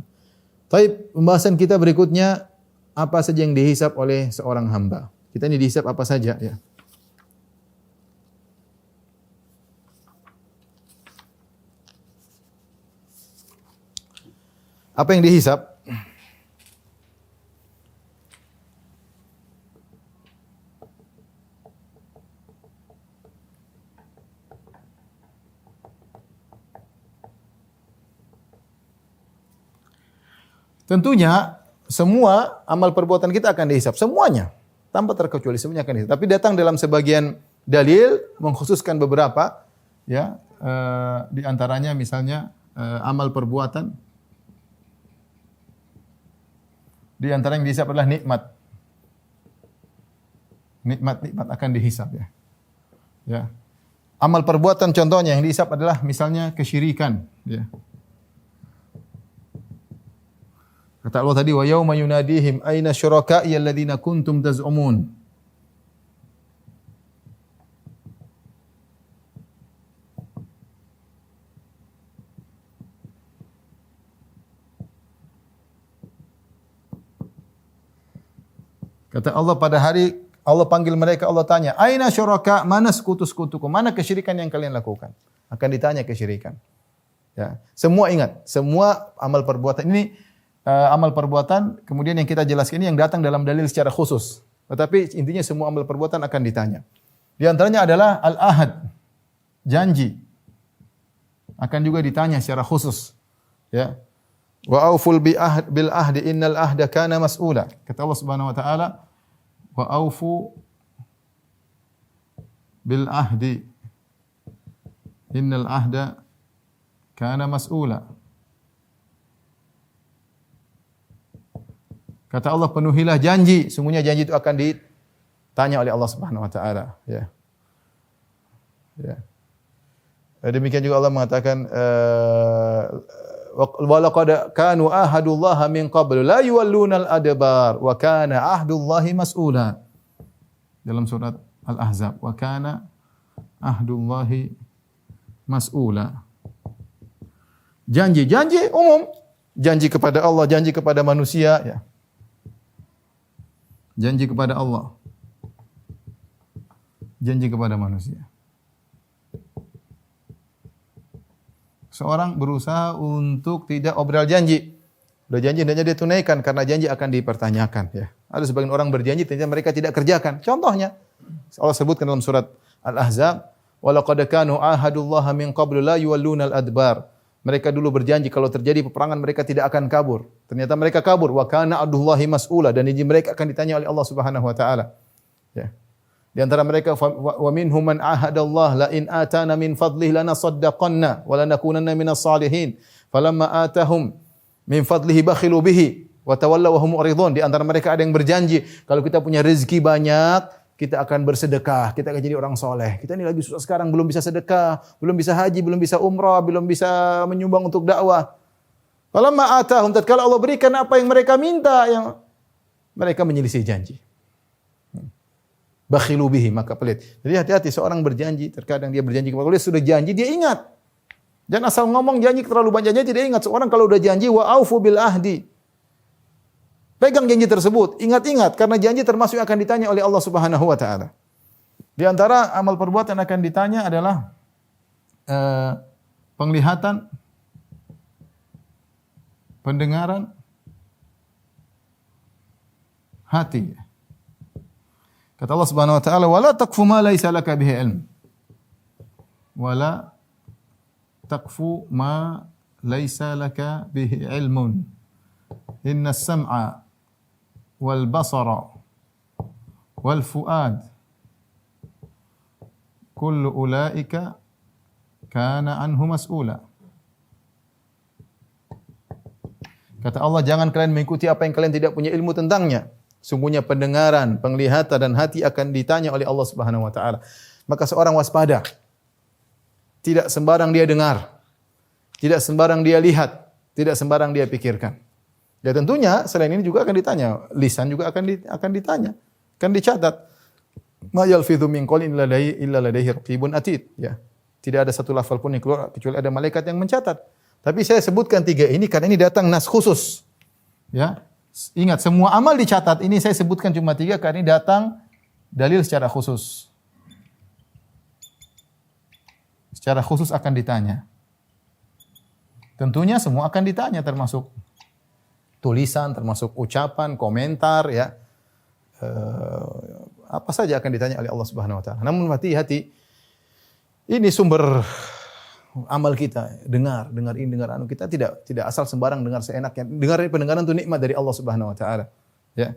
S2: Baik, pembahasan kita berikutnya, apa saja yang dihisab oleh seorang hamba. Kita ini dihisab apa saja ya. Apa yang dihisab? Tentunya semua amal perbuatan kita akan dihisab, semuanya tanpa terkecuali, semuanya akan dihisab. Tapi datang dalam sebagian dalil mengkhususkan beberapa, ya, di antaranya misalnya amal perbuatan, di antara yang dihisab adalah nikmat, nikmat akan dihisab ya. Ya, amal perbuatan contohnya yang dihisab adalah misalnya kesyirikan, ya. Kata Allah tadi, wa yauma yunadihim aina syuraka'i alladziina kuntum taz'umun. Kata Allah pada hari Allah panggil mereka, Allah tanya, aina syuraka, mana sekutu-sekutuku, mana kesyirikan yang kalian lakukan? Akan ditanya kesyirikan. Ya, semua ingat, semua amal perbuatan ini amal perbuatan, kemudian yang kita jelaskan ini yang datang dalam dalil secara khusus. Tetapi intinya semua amal perbuatan akan ditanya. Di antaranya adalah al-ahad, janji. Akan juga ditanya secara khusus. Ya. Wa auful bil ahdi innal ahda kana mas'ula. Kata Allah Subhanahu wa taala, wa aufu bil ahdi. Innal ahda kana mas'ula. Kata Allah, penuhilah janji. Sungguhnya janji itu akan ditanya oleh Allah Subhanahu wa taala, ya. Ya. Demikian juga Allah mengatakan wa laqad kanu ahadullaha min qablu la yuwallunal adbar wa kana ahdullahi mas'ula. Dalam surat Al-Ahzab, wa kana ahdullahi mas'ula. Janji umum, janji kepada Allah, janji kepada manusia, ya. Janji kepada Allah, janji kepada manusia. Seorang berusaha untuk tidak obral janji. Udah janji hendaknya dia tunaikan karena janji akan dipertanyakan, ya. Ada sebagian orang berjanji ternyata mereka tidak kerjakan. Contohnya Allah sebutkan dalam surat Al-Ahzab, wa laqad kanu ahadullaha min qablu la yuwallunal adbar. Mereka dulu berjanji kalau terjadi peperangan mereka tidak akan kabur. Ternyata mereka kabur. Wa kana ahdullahi mas'ula, dan janji mereka akan ditanya oleh Allah Subhanahu wa taala. Ya. Di antara mereka wa minhum man ahadallah la in atana min fadlihi lanasaddaqanna wa lanakunanna minas salihin. Falamma atahum min fadlihi bakhilu bihi wa tawallaw wa hum mu'ridun. Di antara mereka ada yang berjanji, kalau kita punya rezeki banyak, kita akan bersedekah, kita akan jadi orang soleh. Kita ini lagi susah sekarang, belum bisa sedekah, belum bisa haji, belum bisa umrah, belum bisa menyumbang untuk dakwah. Falamma atahum, tatkala Allah berikan apa yang mereka minta, yang mereka menyelisih janji. Bakhilu bihi, maka pelit. Jadi hati-hati seorang berjanji, terkadang dia berjanji kalau dia sudah janji dia ingat. Jangan asal ngomong janji terlalu banyak janji tidak ingat. Seorang kalau udah janji wa aufu bil ahdi. Pegang janji tersebut, ingat-ingat karena janji termasuk yang akan ditanya oleh Allah Subhanahu wa taala. Di antara amal perbuatan yang akan ditanya adalah penglihatan, pendengaran, hati. Kata Allah Subhanahu wa taala, "Wala taqfu ma laysa laka bihi ilm." Wala taqfu ma laysa laka bihi ilmun. Inna as-sam'a wal basara wal fuad kullu ulaika kana anhu mas'ula. Kata Allah, jangan kalian mengikuti apa yang kalian tidak punya ilmu tentangnya. Sungguhnya pendengaran, penglihatan dan hati akan ditanya oleh Allah Subhanahu wa taala. Maka seorang waspada. Tidak sembarang dia dengar. Tidak sembarang dia lihat, tidak sembarang dia pikirkan. Ya tentunya selain ini juga akan ditanya, lisan juga akan ditanya, akan dicatat. Ma yalfidhu min qawlin illa ladaihi raqibun atid, ya. Tidak ada satu lafal pun yang keluar kecuali ada malaikat yang mencatat. Tapi saya sebutkan tiga ini karena ini datang nas khusus. Ya. Ingat semua amal dicatat. Ini saya sebutkan cuma tiga karena ini datang dalil secara khusus. Secara khusus akan ditanya. Tentunya semua akan ditanya termasuk tulisan, termasuk ucapan, komentar, ya. Apa saja akan ditanya oleh Allah Subhanahu wa taala. Namun hati-hati. Ini sumber amal kita. Dengar ini, dengar anu. Kita tidak asal sembarang dengar seenaknya. Dengar pendengaran itu nikmat dari Allah Subhanahu wa taala. Ya.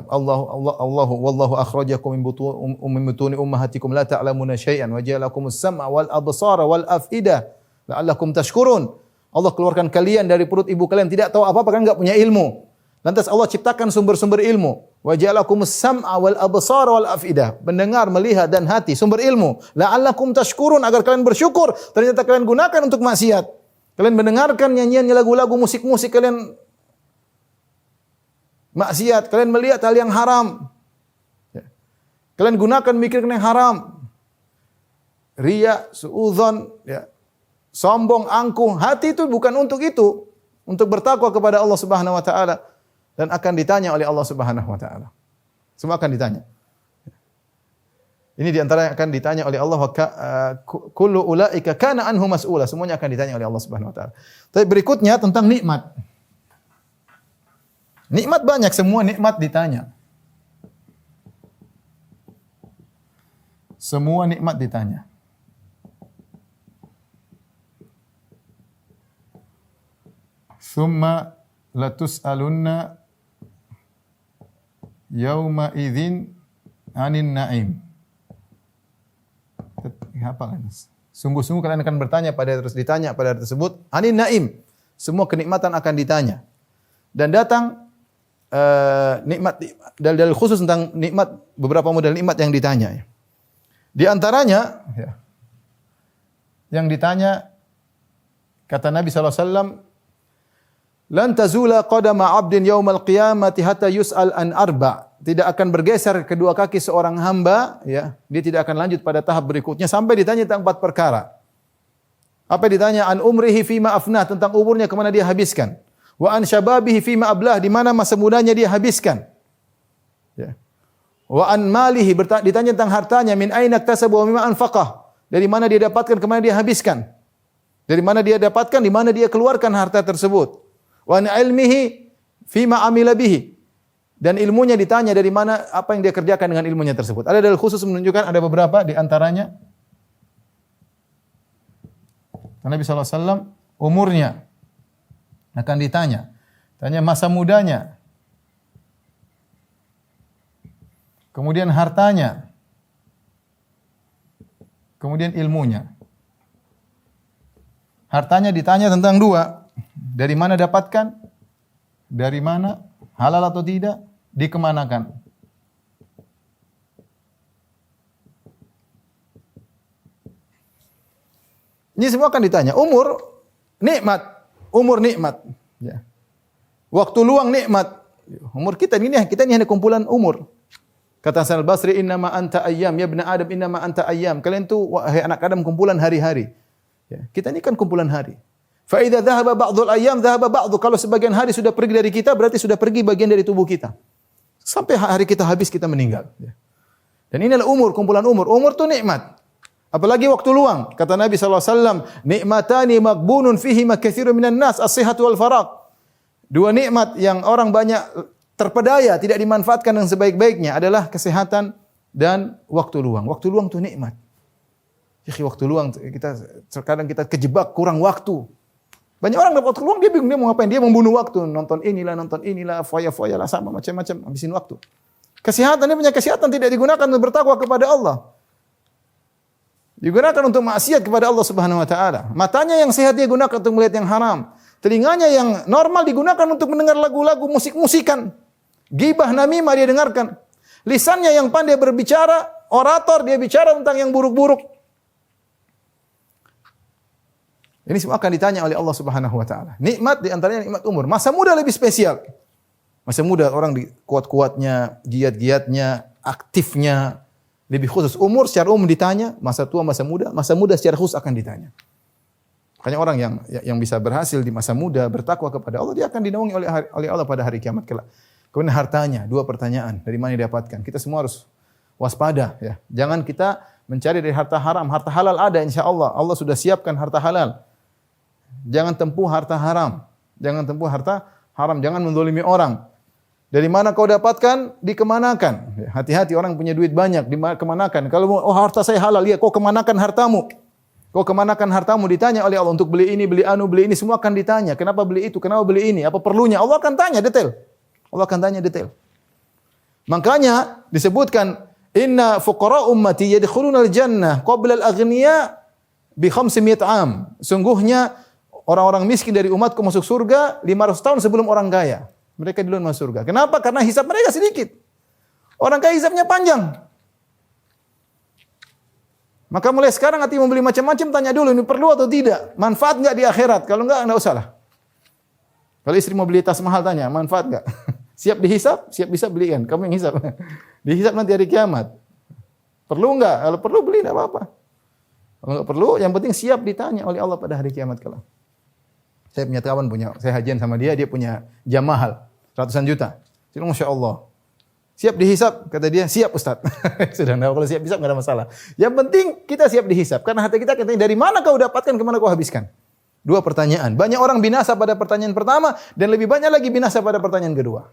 S2: Wallahu akhrajakum min butuni ummahatikum la ta'lamuna syai'an wa ja'alakumus sam'a wal absara wal af'idah la'allakum tashkurun. Allah keluarkan kalian dari perut ibu kalian tidak tahu apa-apa, kan enggak punya ilmu. Lantas Allah ciptakan sumber-sumber ilmu. Wa ja'alakumus sam'a wal absara wal af'idah. Mendengar, melihat dan hati, sumber ilmu. La'allakum tashkurun, agar kalian bersyukur. Ternyata kalian gunakan untuk maksiat. Kalian mendengarkan nyanyian, lagu-lagu, musik-musik, kalian maksiat, kalian melihat hal yang haram. Ya. Kalian gunakan mikirkan yang haram. Riya, suudzon, ya. Sombong, angkuh, hati itu bukan untuk itu, untuk bertakwa kepada Allah Subhanahu wa taala dan akan ditanya oleh Allah Subhanahu wa taala. Semua akan ditanya. Ini di antara yang akan ditanya oleh Allah, kullu ulaika kana anhu mas'ula. Semuanya akan ditanya oleh Allah Subhanahu wa taala. Tapi berikutnya tentang nikmat. Nikmat banyak, semua nikmat ditanya. Semua nikmat ditanya. Thumma latus'alunna yawma idzin 'anil na'im. apa kan? Sungguh-sungguh kalian akan ditanya pada hari tersebut, anin naim. Semua kenikmatan akan ditanya. Dan datang nikmat dalil khusus tentang nikmat, beberapa model nikmat yang ditanya. Di antaranya yang ditanya, kata Nabi SAW, lan tazula qadama 'abdin yaumal qiyamati hatta yus'al an arba'. Tidak akan bergeser kedua kaki seorang hamba, ya. Dia tidak akan lanjut pada tahap berikutnya sampai ditanya tentang 4 perkara. Apa ditanya? An umrihi fima afnah, tentang umurnya kemana dia habiskan. Wa an syababihi fima ablah, di mana masa mudanya dia habiskan. Ya. Wa an malihi, ditanya tentang hartanya, min aina iktasaba wa mimma anfaqah. Dari mana dia dapatkan, kemana dia habiskan. Dari mana dia dapatkan, di mana dia keluarkan harta tersebut. Wa an ilmihi fima amila bihi. Dan ilmunya ditanya dari mana, apa yang dia kerjakan dengan ilmunya tersebut. Ada dalil khusus menunjukkan, ada beberapa di antaranya. Nabi SAW, umurnya akan ditanya. Tanya masa mudanya. Kemudian hartanya. Kemudian ilmunya. Hartanya ditanya tentang 2. Dari mana dapatkan? Dari mana? Halal atau tidak? Dikemanakan? Ini semua akan ditanya. Umur nikmat. Ya. Waktu luang nikmat. Umur kita ini hanya kumpulan umur. Kata Hasan al-Basri, innama anta ayyam, ya ibna Adam, innama anta ayyam. Kalian tu wahai anak Adam kumpulan hari-hari. Ya. Kita ini kan kumpulan hari. Fa idza dhahaba ba'dul ayyam dhahaba ba'du. Kalau sebagian hari sudah pergi dari kita, berarti sudah pergi bagian dari tubuh kita. Sampai hari kita habis, kita meninggal. Ya. Dan inilah umur, kumpulan umur. Umur itu nikmat. Apalagi waktu luang. Kata Nabi SAW, nikmatani magbunun fihi makathirun minan nas, as-sihat wal faraq. 2 nikmat yang orang banyak terpedaya, tidak dimanfaatkan dengan sebaik-baiknya adalah kesehatan dan waktu luang. Waktu luang itu nikmat. Waktu luang, terkadang kita kejebak kurang waktu. Banyak orang dapat waktu luang, dia bingung dia mau ngapain. Dia membunuh waktu, nonton inilah, foya-foya lah, sama macam-macam, habisin waktu. Kesehatan, dia punya kesehatan tidak digunakan untuk bertakwa kepada Allah. Digunakan untuk maksiat kepada Allah Subhanahu wa taala. Matanya yang sehat dia gunakan untuk melihat yang haram. Telinganya yang normal digunakan untuk mendengar lagu-lagu musik-musikan. Ghibah namimah dia dengarkan. Lisannya yang pandai berbicara, orator, dia bicara tentang yang buruk-buruk. Ini semua akan ditanya oleh Allah Subhanahu wa taala. Nikmat di antaranya nikmat umur. Masa muda lebih spesial. Masa muda orang di kuat-kuatnya, giat-giatnya, aktifnya, lebih khusus. Umur secara umum ditanya, masa tua, masa muda secara khusus akan ditanya. Makanya orang yang bisa berhasil di masa muda, bertakwa kepada Allah, dia akan dinaungi oleh Allah pada hari kiamat kelak. Kemudian hartanya, 2 pertanyaan, dari mana didapatkan? Kita semua harus waspada, ya. Jangan kita mencari dari harta haram. Harta halal ada insyaallah. Allah sudah siapkan harta halal. Jangan tempuh harta haram. Jangan tempuh harta haram. Jangan menzalimi orang. Dari mana kau dapatkan? Dikemanakan. Ya, hati-hati orang punya duit banyak, dikemanakan. Kalau harta saya halal, ya kau kemanakan hartamu? Kau kemanakan hartamu? Ditanya oleh Allah untuk beli ini, beli beli ini, semua akan ditanya. Kenapa beli itu? Kenapa beli ini? Apa perlunya? Allah akan tanya detail. Allah akan tanya detail. Makanya disebutkan, inna fuqara ummati yadkhuluna al-jannah qabla al-aghniya bi 500 am. Sungguhnya orang-orang miskin dari umatku masuk surga 500 tahun sebelum orang kaya. Mereka duluan masuk surga. Kenapa? Karena hisab mereka sedikit. Orang kaya hisabnya panjang. Maka mulai sekarang hati membeli macam-macam, tanya dulu ini perlu atau tidak. Manfaat enggak di akhirat? Kalau enggak usah lah. Kalau istri mau beli tas mahal, tanya, manfaat enggak? Siap dihisab? Siap bisa belikan. Kamu yang hisab. Dihisab nanti hari kiamat. Perlu enggak? Kalau perlu beli, enggak apa-apa. Kalau enggak perlu, yang penting siap ditanya oleh Allah pada hari kiamat kelak. Saya punya kawan saya hajian sama dia punya jam mahal, ratusan juta. Jadi Masya Allah. Siap dihisab? Kata dia, siap Ustaz. Sudah, kalau siap dihisab enggak ada masalah. Yang penting kita siap dihisab. Karena hati kita katanya, dari mana kau dapatkan, kemana kau habiskan? 2 pertanyaan. Banyak orang binasa pada pertanyaan pertama, dan lebih banyak lagi binasa pada pertanyaan kedua.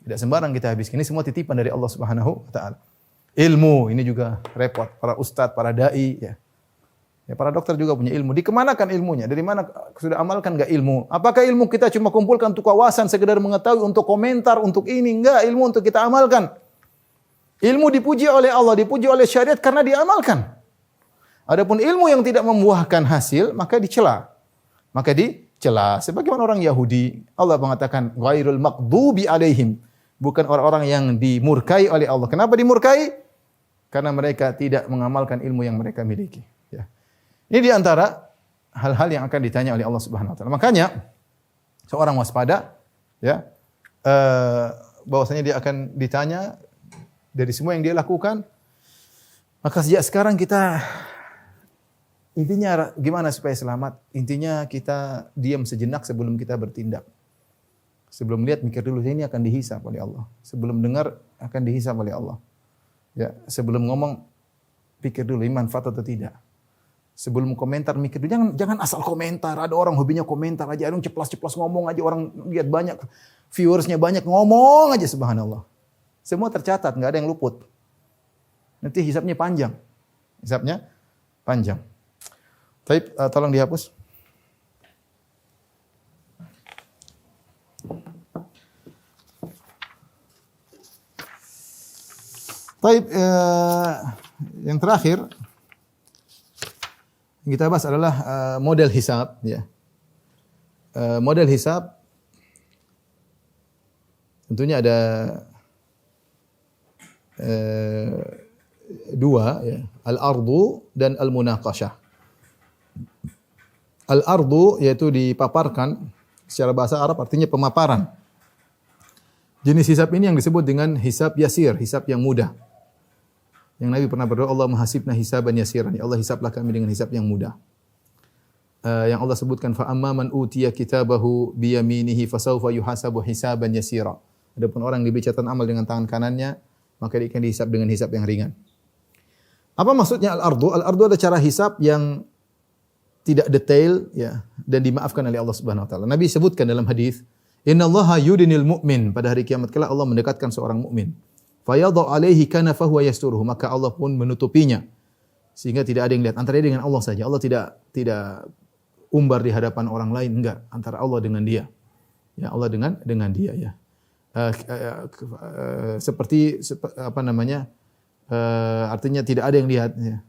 S2: Tidak sembarang kita habiskan. Ini semua titipan dari Allah Subhanahu wa taala. Ilmu, ini juga repot. Para ustaz, para dai, ya. Ya, para dokter juga punya ilmu. Dikemanakan ilmunya? Dari mana sudah amalkan enggak ilmu? Apakah ilmu kita cuma kumpulkan untuk kawasan, sekedar mengetahui, untuk komentar, untuk ini? Enggak, ilmu untuk kita amalkan. Ilmu dipuji oleh Allah, dipuji oleh syariat karena diamalkan. Adapun ilmu yang tidak membuahkan hasil, maka dicela. Maka dicela. Sebagaimana orang Yahudi, Allah mengatakan ghairul maghdubi alaihim, bukan orang-orang yang dimurkai oleh Allah. Kenapa dimurkai? Karena mereka tidak mengamalkan ilmu yang mereka miliki. Ya. Ini di antara hal-hal yang akan ditanya oleh Allah Subhanahu wa taala. Makanya seorang waspada, ya, bahwasanya dia akan ditanya dari semua yang dia lakukan. Maka sejak sekarang kita intinya gimana supaya selamat? Intinya kita diam sejenak sebelum kita bertindak. Sebelum lihat, mikir dulu, ini akan dihisab oleh Allah. Sebelum dengar, akan dihisab oleh Allah. Ya, sebelum ngomong, pikir dulu, ini manfaat atau tidak. Sebelum komentar, mikir dulu. Jangan asal komentar. Ada orang hobinya komentar aja. Ada yang ceplas-ceplas ngomong aja. Orang lihat banyak, viewersnya banyak, ngomong aja, subhanallah. Semua tercatat, nggak ada yang luput. Nanti hisabnya panjang. Hisabnya panjang. Taib, tolong dihapus. Taib, yang terakhir yang kita bahas adalah model hisab. Ya. Model hisab tentunya ada dua, ya. Al-ardu dan al-munaqashah. Al-ardu yaitu dipaparkan, secara bahasa Arab artinya pemaparan. Jenis hisab ini yang disebut dengan hisab yasir, hisab yang mudah. Yang Nabi pernah berdoa, Allah mahasibna hisaban yasiran. Ya Allah, hisablah kami dengan hisab yang mudah. Yang Allah sebutkan, fa amma man utiya kitabahu bi yaminihi fasawfa yuhasabu hisaban yasira. Adapun orang yang diberi catatan amal dengan tangan kanannya, maka dia akan dihisab dengan hisab yang ringan. Apa maksudnya al-ardu? Al-ardu adalah cara hisab yang tidak detail, ya, dan dimaafkan oleh Allah Subhanahu wa taala. Nabi sebutkan dalam hadis, "Innallaha yudinil mu'min." Pada hari kiamat kelak Allah mendekatkan seorang mukmin. Fayadhu alaihi kanafahu wa yasturuhu, maka Allah pun menutupinya sehingga tidak ada yang lihat. Antara dia dengan Allah saja. Allah tidak umbar di hadapan orang lain, enggak, antara Allah dengan dia. Ya, Allah dengan dia, ya. Seperti apa namanya? Artinya tidak ada yang lihat, ya.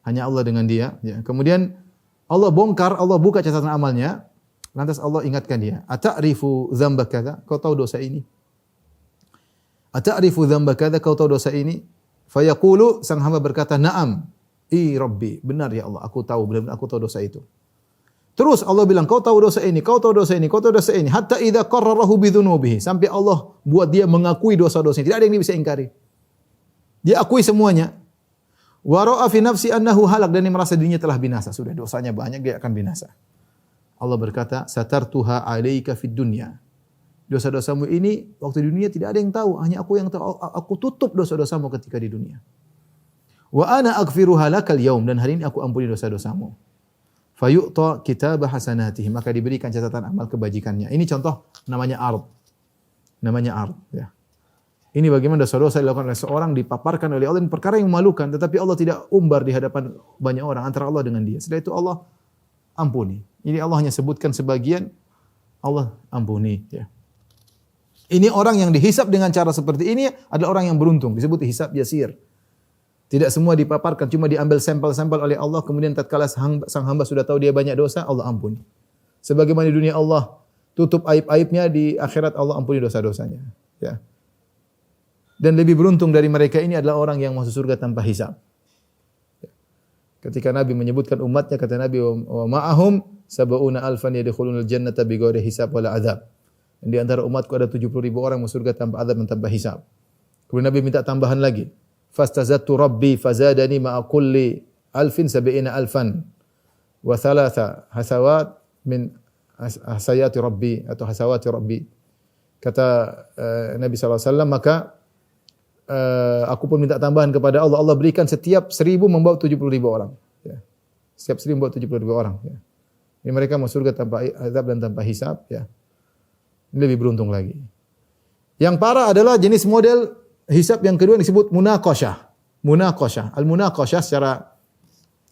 S2: Hanya Allah dengan dia, ya. Kemudian Allah bongkar, Allah buka catatan amalnya, lantas Allah ingatkan dia, "Ata'rifu dzamba kadza?" Kau tahu dosa ini? "Ata'rifu dzamba kadza?" Kau tahu dosa ini? Fayaqulu, sang hamba berkata, "Na'am, Rabbi." Benar ya Allah, aku tahu, benar aku tahu dosa itu. Terus Allah bilang, "Kau tahu dosa ini, kau tahu dosa ini, kau tahu dosa ini." Hatta idza qarrarahu bidzunubihi, sampai Allah buat dia mengakui dosa-dosanya. Tidak ada yang dia bisa ingkari. Dia akui semuanya. Wa ra'a fi nafsi annahu halak, dan dia merasa dirinya telah binasa. Sudah dosanya banyak, dia akan binasa. Allah berkata, "Satartuha 'alaika fid dunya." Dosa-dosamu ini waktu di dunia tidak ada yang tahu, hanya aku yang tahu. Aku tutup dosa-dosamu ketika di dunia. Wa ana aghfiruha lakal yaum, dan hari ini aku ampuni dosa-dosamu. Fayu'ta kitabah hasanatihi, maka diberikan catatan amal kebajikannya. Ini contoh namanya ard. Namanya ard, ya. Ini bagaimana dosa-dosa dilakukan oleh seorang dipaparkan oleh Allah, dan perkara yang memalukan, tetapi Allah tidak umbar di hadapan banyak orang, antara Allah dengan dia. Setelah itu Allah ampuni. Ini Allah hanya sebutkan sebagian, Allah ampuni, ya. Ini orang yang dihisab dengan cara seperti ini adalah orang yang beruntung, disebut hisab yasir. Tidak semua dipaparkan, cuma diambil sampel-sampel oleh Allah, kemudian tatkala sang hamba sudah tahu dia banyak dosa, Allah ampuni. Sebagaimana di dunia Allah tutup aib-aibnya, di akhirat Allah ampuni dosa-dosanya, ya. Dan lebih beruntung dari mereka ini adalah orang yang masuk surga tanpa hisab. Ketika Nabi menyebutkan umatnya, kata Nabi, "Wa ma'ahum sab'una alfan yadkhulunal jannata bighairi hisab wala adzab." Dan di antara umatku ada 70.000 orang masuk surga tanpa azab dan tanpa hisab. Kemudian Nabi minta tambahan lagi. "Fastazattu rabbi fazadani ma'a kulli alfin sab'ina alfan wa thalatha hasawat min hasayati rabbi," atau hasawati rabbi. Kata Nabi SAW, maka aku pun minta tambahan kepada Allah. Allah berikan setiap 1.000 membawa 70.000 orang. Ya. Setiap 1.000 membawa 70.000 orang. Ya. Ini mereka masuk surga tanpa azab dan tanpa hisab. Ya. Ini lebih beruntung lagi. Yang parah adalah jenis model hisab yang kedua yang disebut munaqashah. Munaqashah. Al-munaqashah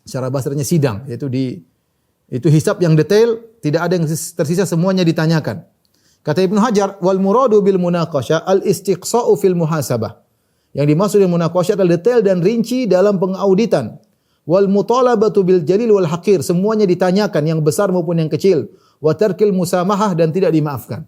S2: secara bahasanya sidang. Itu hisab yang detail, tidak ada yang tersisa, semuanya ditanyakan. Kata Ibnu Hajar, wal muradu bil munaqashah al-istiqsa'u fil muhasabah. Yang dimaksud dengan munaqashah adalah detail dan rinci dalam pengauditan. wal mutalabatu bil jalil wal haqir, semuanya ditanyakan yang besar maupun yang kecil, wa tarkil musamahah dan tidak dimaafkan.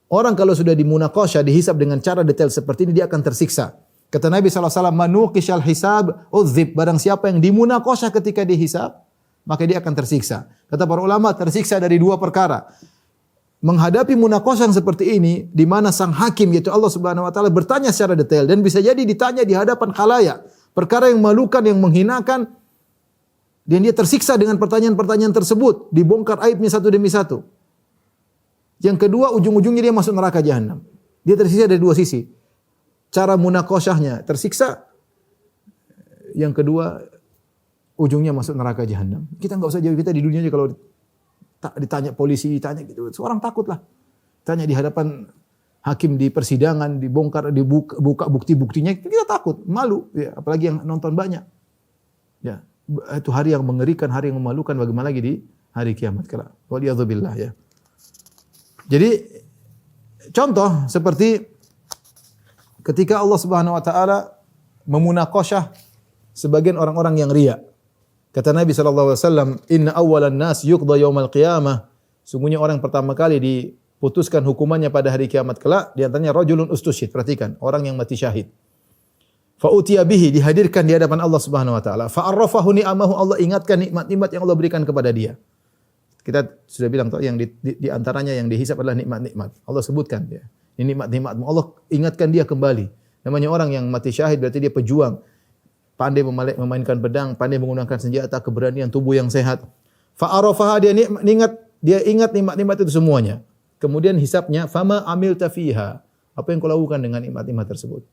S2: Orang kalau sudah dimunaqasyah, dihisab dengan cara detail seperti ini, dia akan tersiksa. Kata Nabi SAW, manuqishal hisab udzib, barang siapa yang dimunaqasyah ketika dihisab, maka dia akan tersiksa. Kata para ulama, tersiksa dari dua perkara. Menghadapi munaqasyah yang seperti ini, di mana sang hakim, yaitu Allah Subhanahu wa taala, bertanya secara detail, dan bisa jadi ditanya di hadapan khalayak, perkara yang memalukan, yang menghinakan, dan dia tersiksa dengan pertanyaan-pertanyaan tersebut, dibongkar aibnya satu demi satu. Yang kedua, ujung-ujungnya dia masuk neraka jahanam. Dia tersiksa dari dua sisi. Cara munaqasyahnya tersiksa. Yang kedua, ujungnya masuk neraka jahanam. Kita enggak usah jauh, kita di dunia aja kalau ditanya polisi, ditanya gitu, seorang takut lah. Tanya di hadapan hakim di persidangan, dibongkar, dibuka bukti-buktinya, kita takut, malu, ya, apalagi yang nonton banyak. Ya, itu hari yang mengerikan, hari yang memalukan, bagaimana lagi di hari kiamat kelak. Waliyadzubillah, ya. Jadi contoh seperti ketika Allah Subhanahu wa taala memunaqasyah sebagian orang-orang yang riya. Kata Nabi sallallahu alaihi wasallam, "Inna awwalan nas yuqda yaumal qiyamah." Sungguhnya orang pertama kali diputuskan hukumannya pada hari kiamat kelak, di antaranya rajulun ustusyhid. Perhatikan, orang yang mati syahid. Fa utiya bihi, dihadirkan di hadapan Allah Subhanahu wa taala. Fa arrafahu ni'amahu, Allah ingatkan nikmat-nikmat yang Allah berikan kepada dia. Kita sudah bilang yang di antaranya yang dihisab adalah nikmat-nikmat. Allah sebutkan ya. Ini nikmat-nikmat. Allah ingatkan dia kembali. Namanya orang yang mati syahid berarti dia pejuang. Pandai memainkan pedang, pandai menggunakan senjata, keberanian, tubuh yang sehat. Fa arafaha, dia ingat nikmat-nikmat itu semuanya. Kemudian hisabnya, fama amilta fiha. Apa yang kau lakukan dengan nikmat-nikmat tersebut?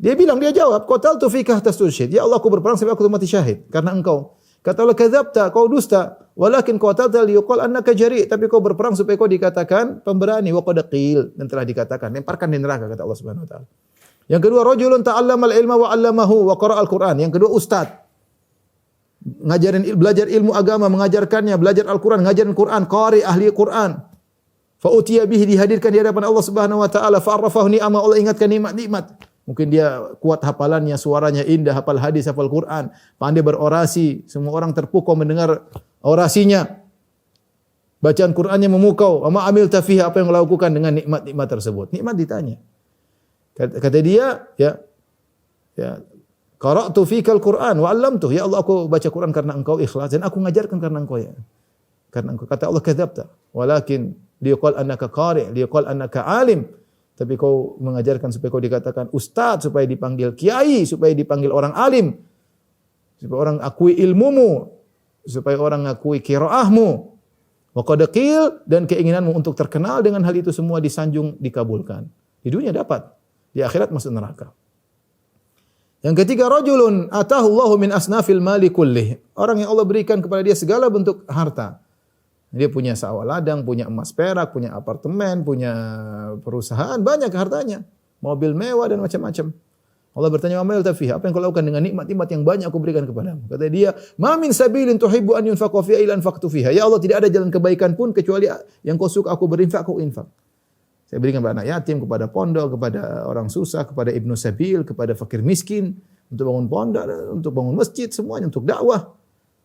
S2: Dia jawab, qataltu fika hatta tusyhid. Ya Allah, aku berperang sampai aku mati syahid karena engkau. Kata Allah, kadzabta, kau dusta. Walakin qatalta liyuqal annaka jari', tapi kau berperang supaya kau dikatakan pemberani. Wa qad qil, dan telah dikatakan, lemparkan di neraka, kata Allah Subhanahu wa taala. Yang kedua, rajulun ta'allamal ilma wa 'allamahu wa qara'al Qur'an. Yang kedua, ustaz. Belajar ilmu agama, mengajarkannya, belajar Al-Qur'an, ngajarin Qur'an, qari ahli Qur'an. Fa utiya bihi, dihadirkan di hadapan Allah Subhanahu wa taala, fa arrafahu ni'ama, Allah ingatkan nikmat-nikmat. Mungkin dia kuat hafalannya, suaranya indah, hafal hadis, hafal Quran, pandai berorasi, semua orang terpukau mendengar orasinya. Bacaan Qur'annya memukau. Ama amilta fiha, apa yang melakukan dengan nikmat-nikmat tersebut? Nikmat ditanya. Kata dia, ya qara'tu fikal Qur'an wa 'allamtu. Ya Allah, aku baca Quran karena engkau ikhlas dan aku mengajarkan karena engkau, ya. Karena engkau, kata Allah, kadzabta. Walakin liqal annaka qari', liqal annaka 'alim. Tapi kau mengajarkan supaya kau dikatakan ustaz, supaya dipanggil kiai, supaya dipanggil orang alim, supaya orang akui ilmumu, supaya orang akui qiraahmu. Wa qad qil, dan keinginanmu untuk terkenal dengan hal itu semua disanjung, dikabulkan. Di dunia dapat, di akhirat masuk neraka. Yang ketiga, rajulun atahu Allahu min asnafil mali kullih. Orang yang Allah berikan kepada dia segala bentuk harta. Dia punya sawah ladang, punya emas perak, punya apartemen, punya perusahaan, banyak hartanya. Mobil mewah dan macam-macam. Allah bertanya, "Ma amilta fiha?" Apa yang kau lakukan dengan nikmat-nikmat yang banyak aku berikan kepadamu? Kata dia, "Ma min sabilin tuhibbu an yunfaqa fiha illa anfaqtu fiha." Ya Allah, tidak ada jalan kebaikan pun kecuali yang kau suka aku berinfak, aku infak. Saya berikan kepada anak yatim, kepada pondok, kepada orang susah, kepada ibnu sabil, kepada fakir miskin, untuk bangun pondok, untuk bangun masjid, semuanya untuk dakwah.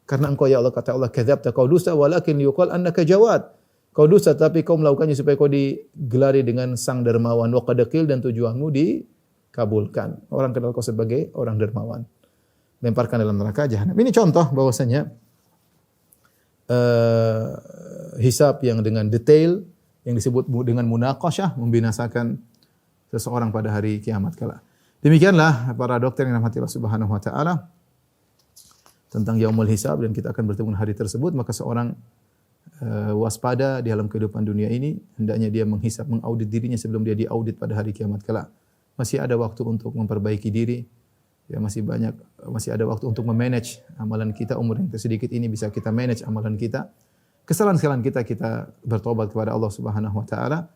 S2: Karena engkau, ya Allah, kata Allah, kadzabta, kau dusta, walakin yuqal annaka jawad. Kau dusta, tapi kau melakukannya supaya kau digelari dengan sang dermawan. Wa qad qil, dan tujuanmu dikabulkan. Orang kenal kau sebagai orang dermawan. Lemparkan dalam neraka jahanam. Ini contoh bahwasanya hisab yang dengan detail, yang disebut dengan munaqasyah, membinasakan seseorang pada hari kiamat kala. Demikianlah para dokter yang dirahmati Allah Subhanahu wa taala tentang yaumul hisab, dan kita akan bertemu hari tersebut. Maka seorang waspada di dalam kehidupan dunia ini, hendaknya dia menghisab, mengaudit dirinya sebelum dia diaudit pada hari kiamat kelak. Masih ada waktu untuk memperbaiki diri. Ya, masih ada waktu untuk memanage amalan kita. Umur yang sedikit ini bisa kita manage amalan kita. Kesalahan-kesalahan kita bertobat kepada Allah Subhanahu wa taala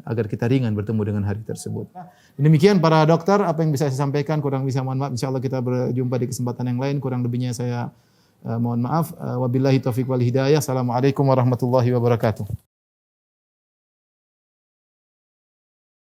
S2: agar kita ringan bertemu dengan hari tersebut. Demikian para dokter, apa yang bisa saya sampaikan, kurang bisa mohon maaf. Insyaallah kita berjumpa di kesempatan yang lain. Kurang lebihnya saya mohon maaf. Wabillahi taufiq wal hidayah. Assalamualaikum warahmatullahi wabarakatuh.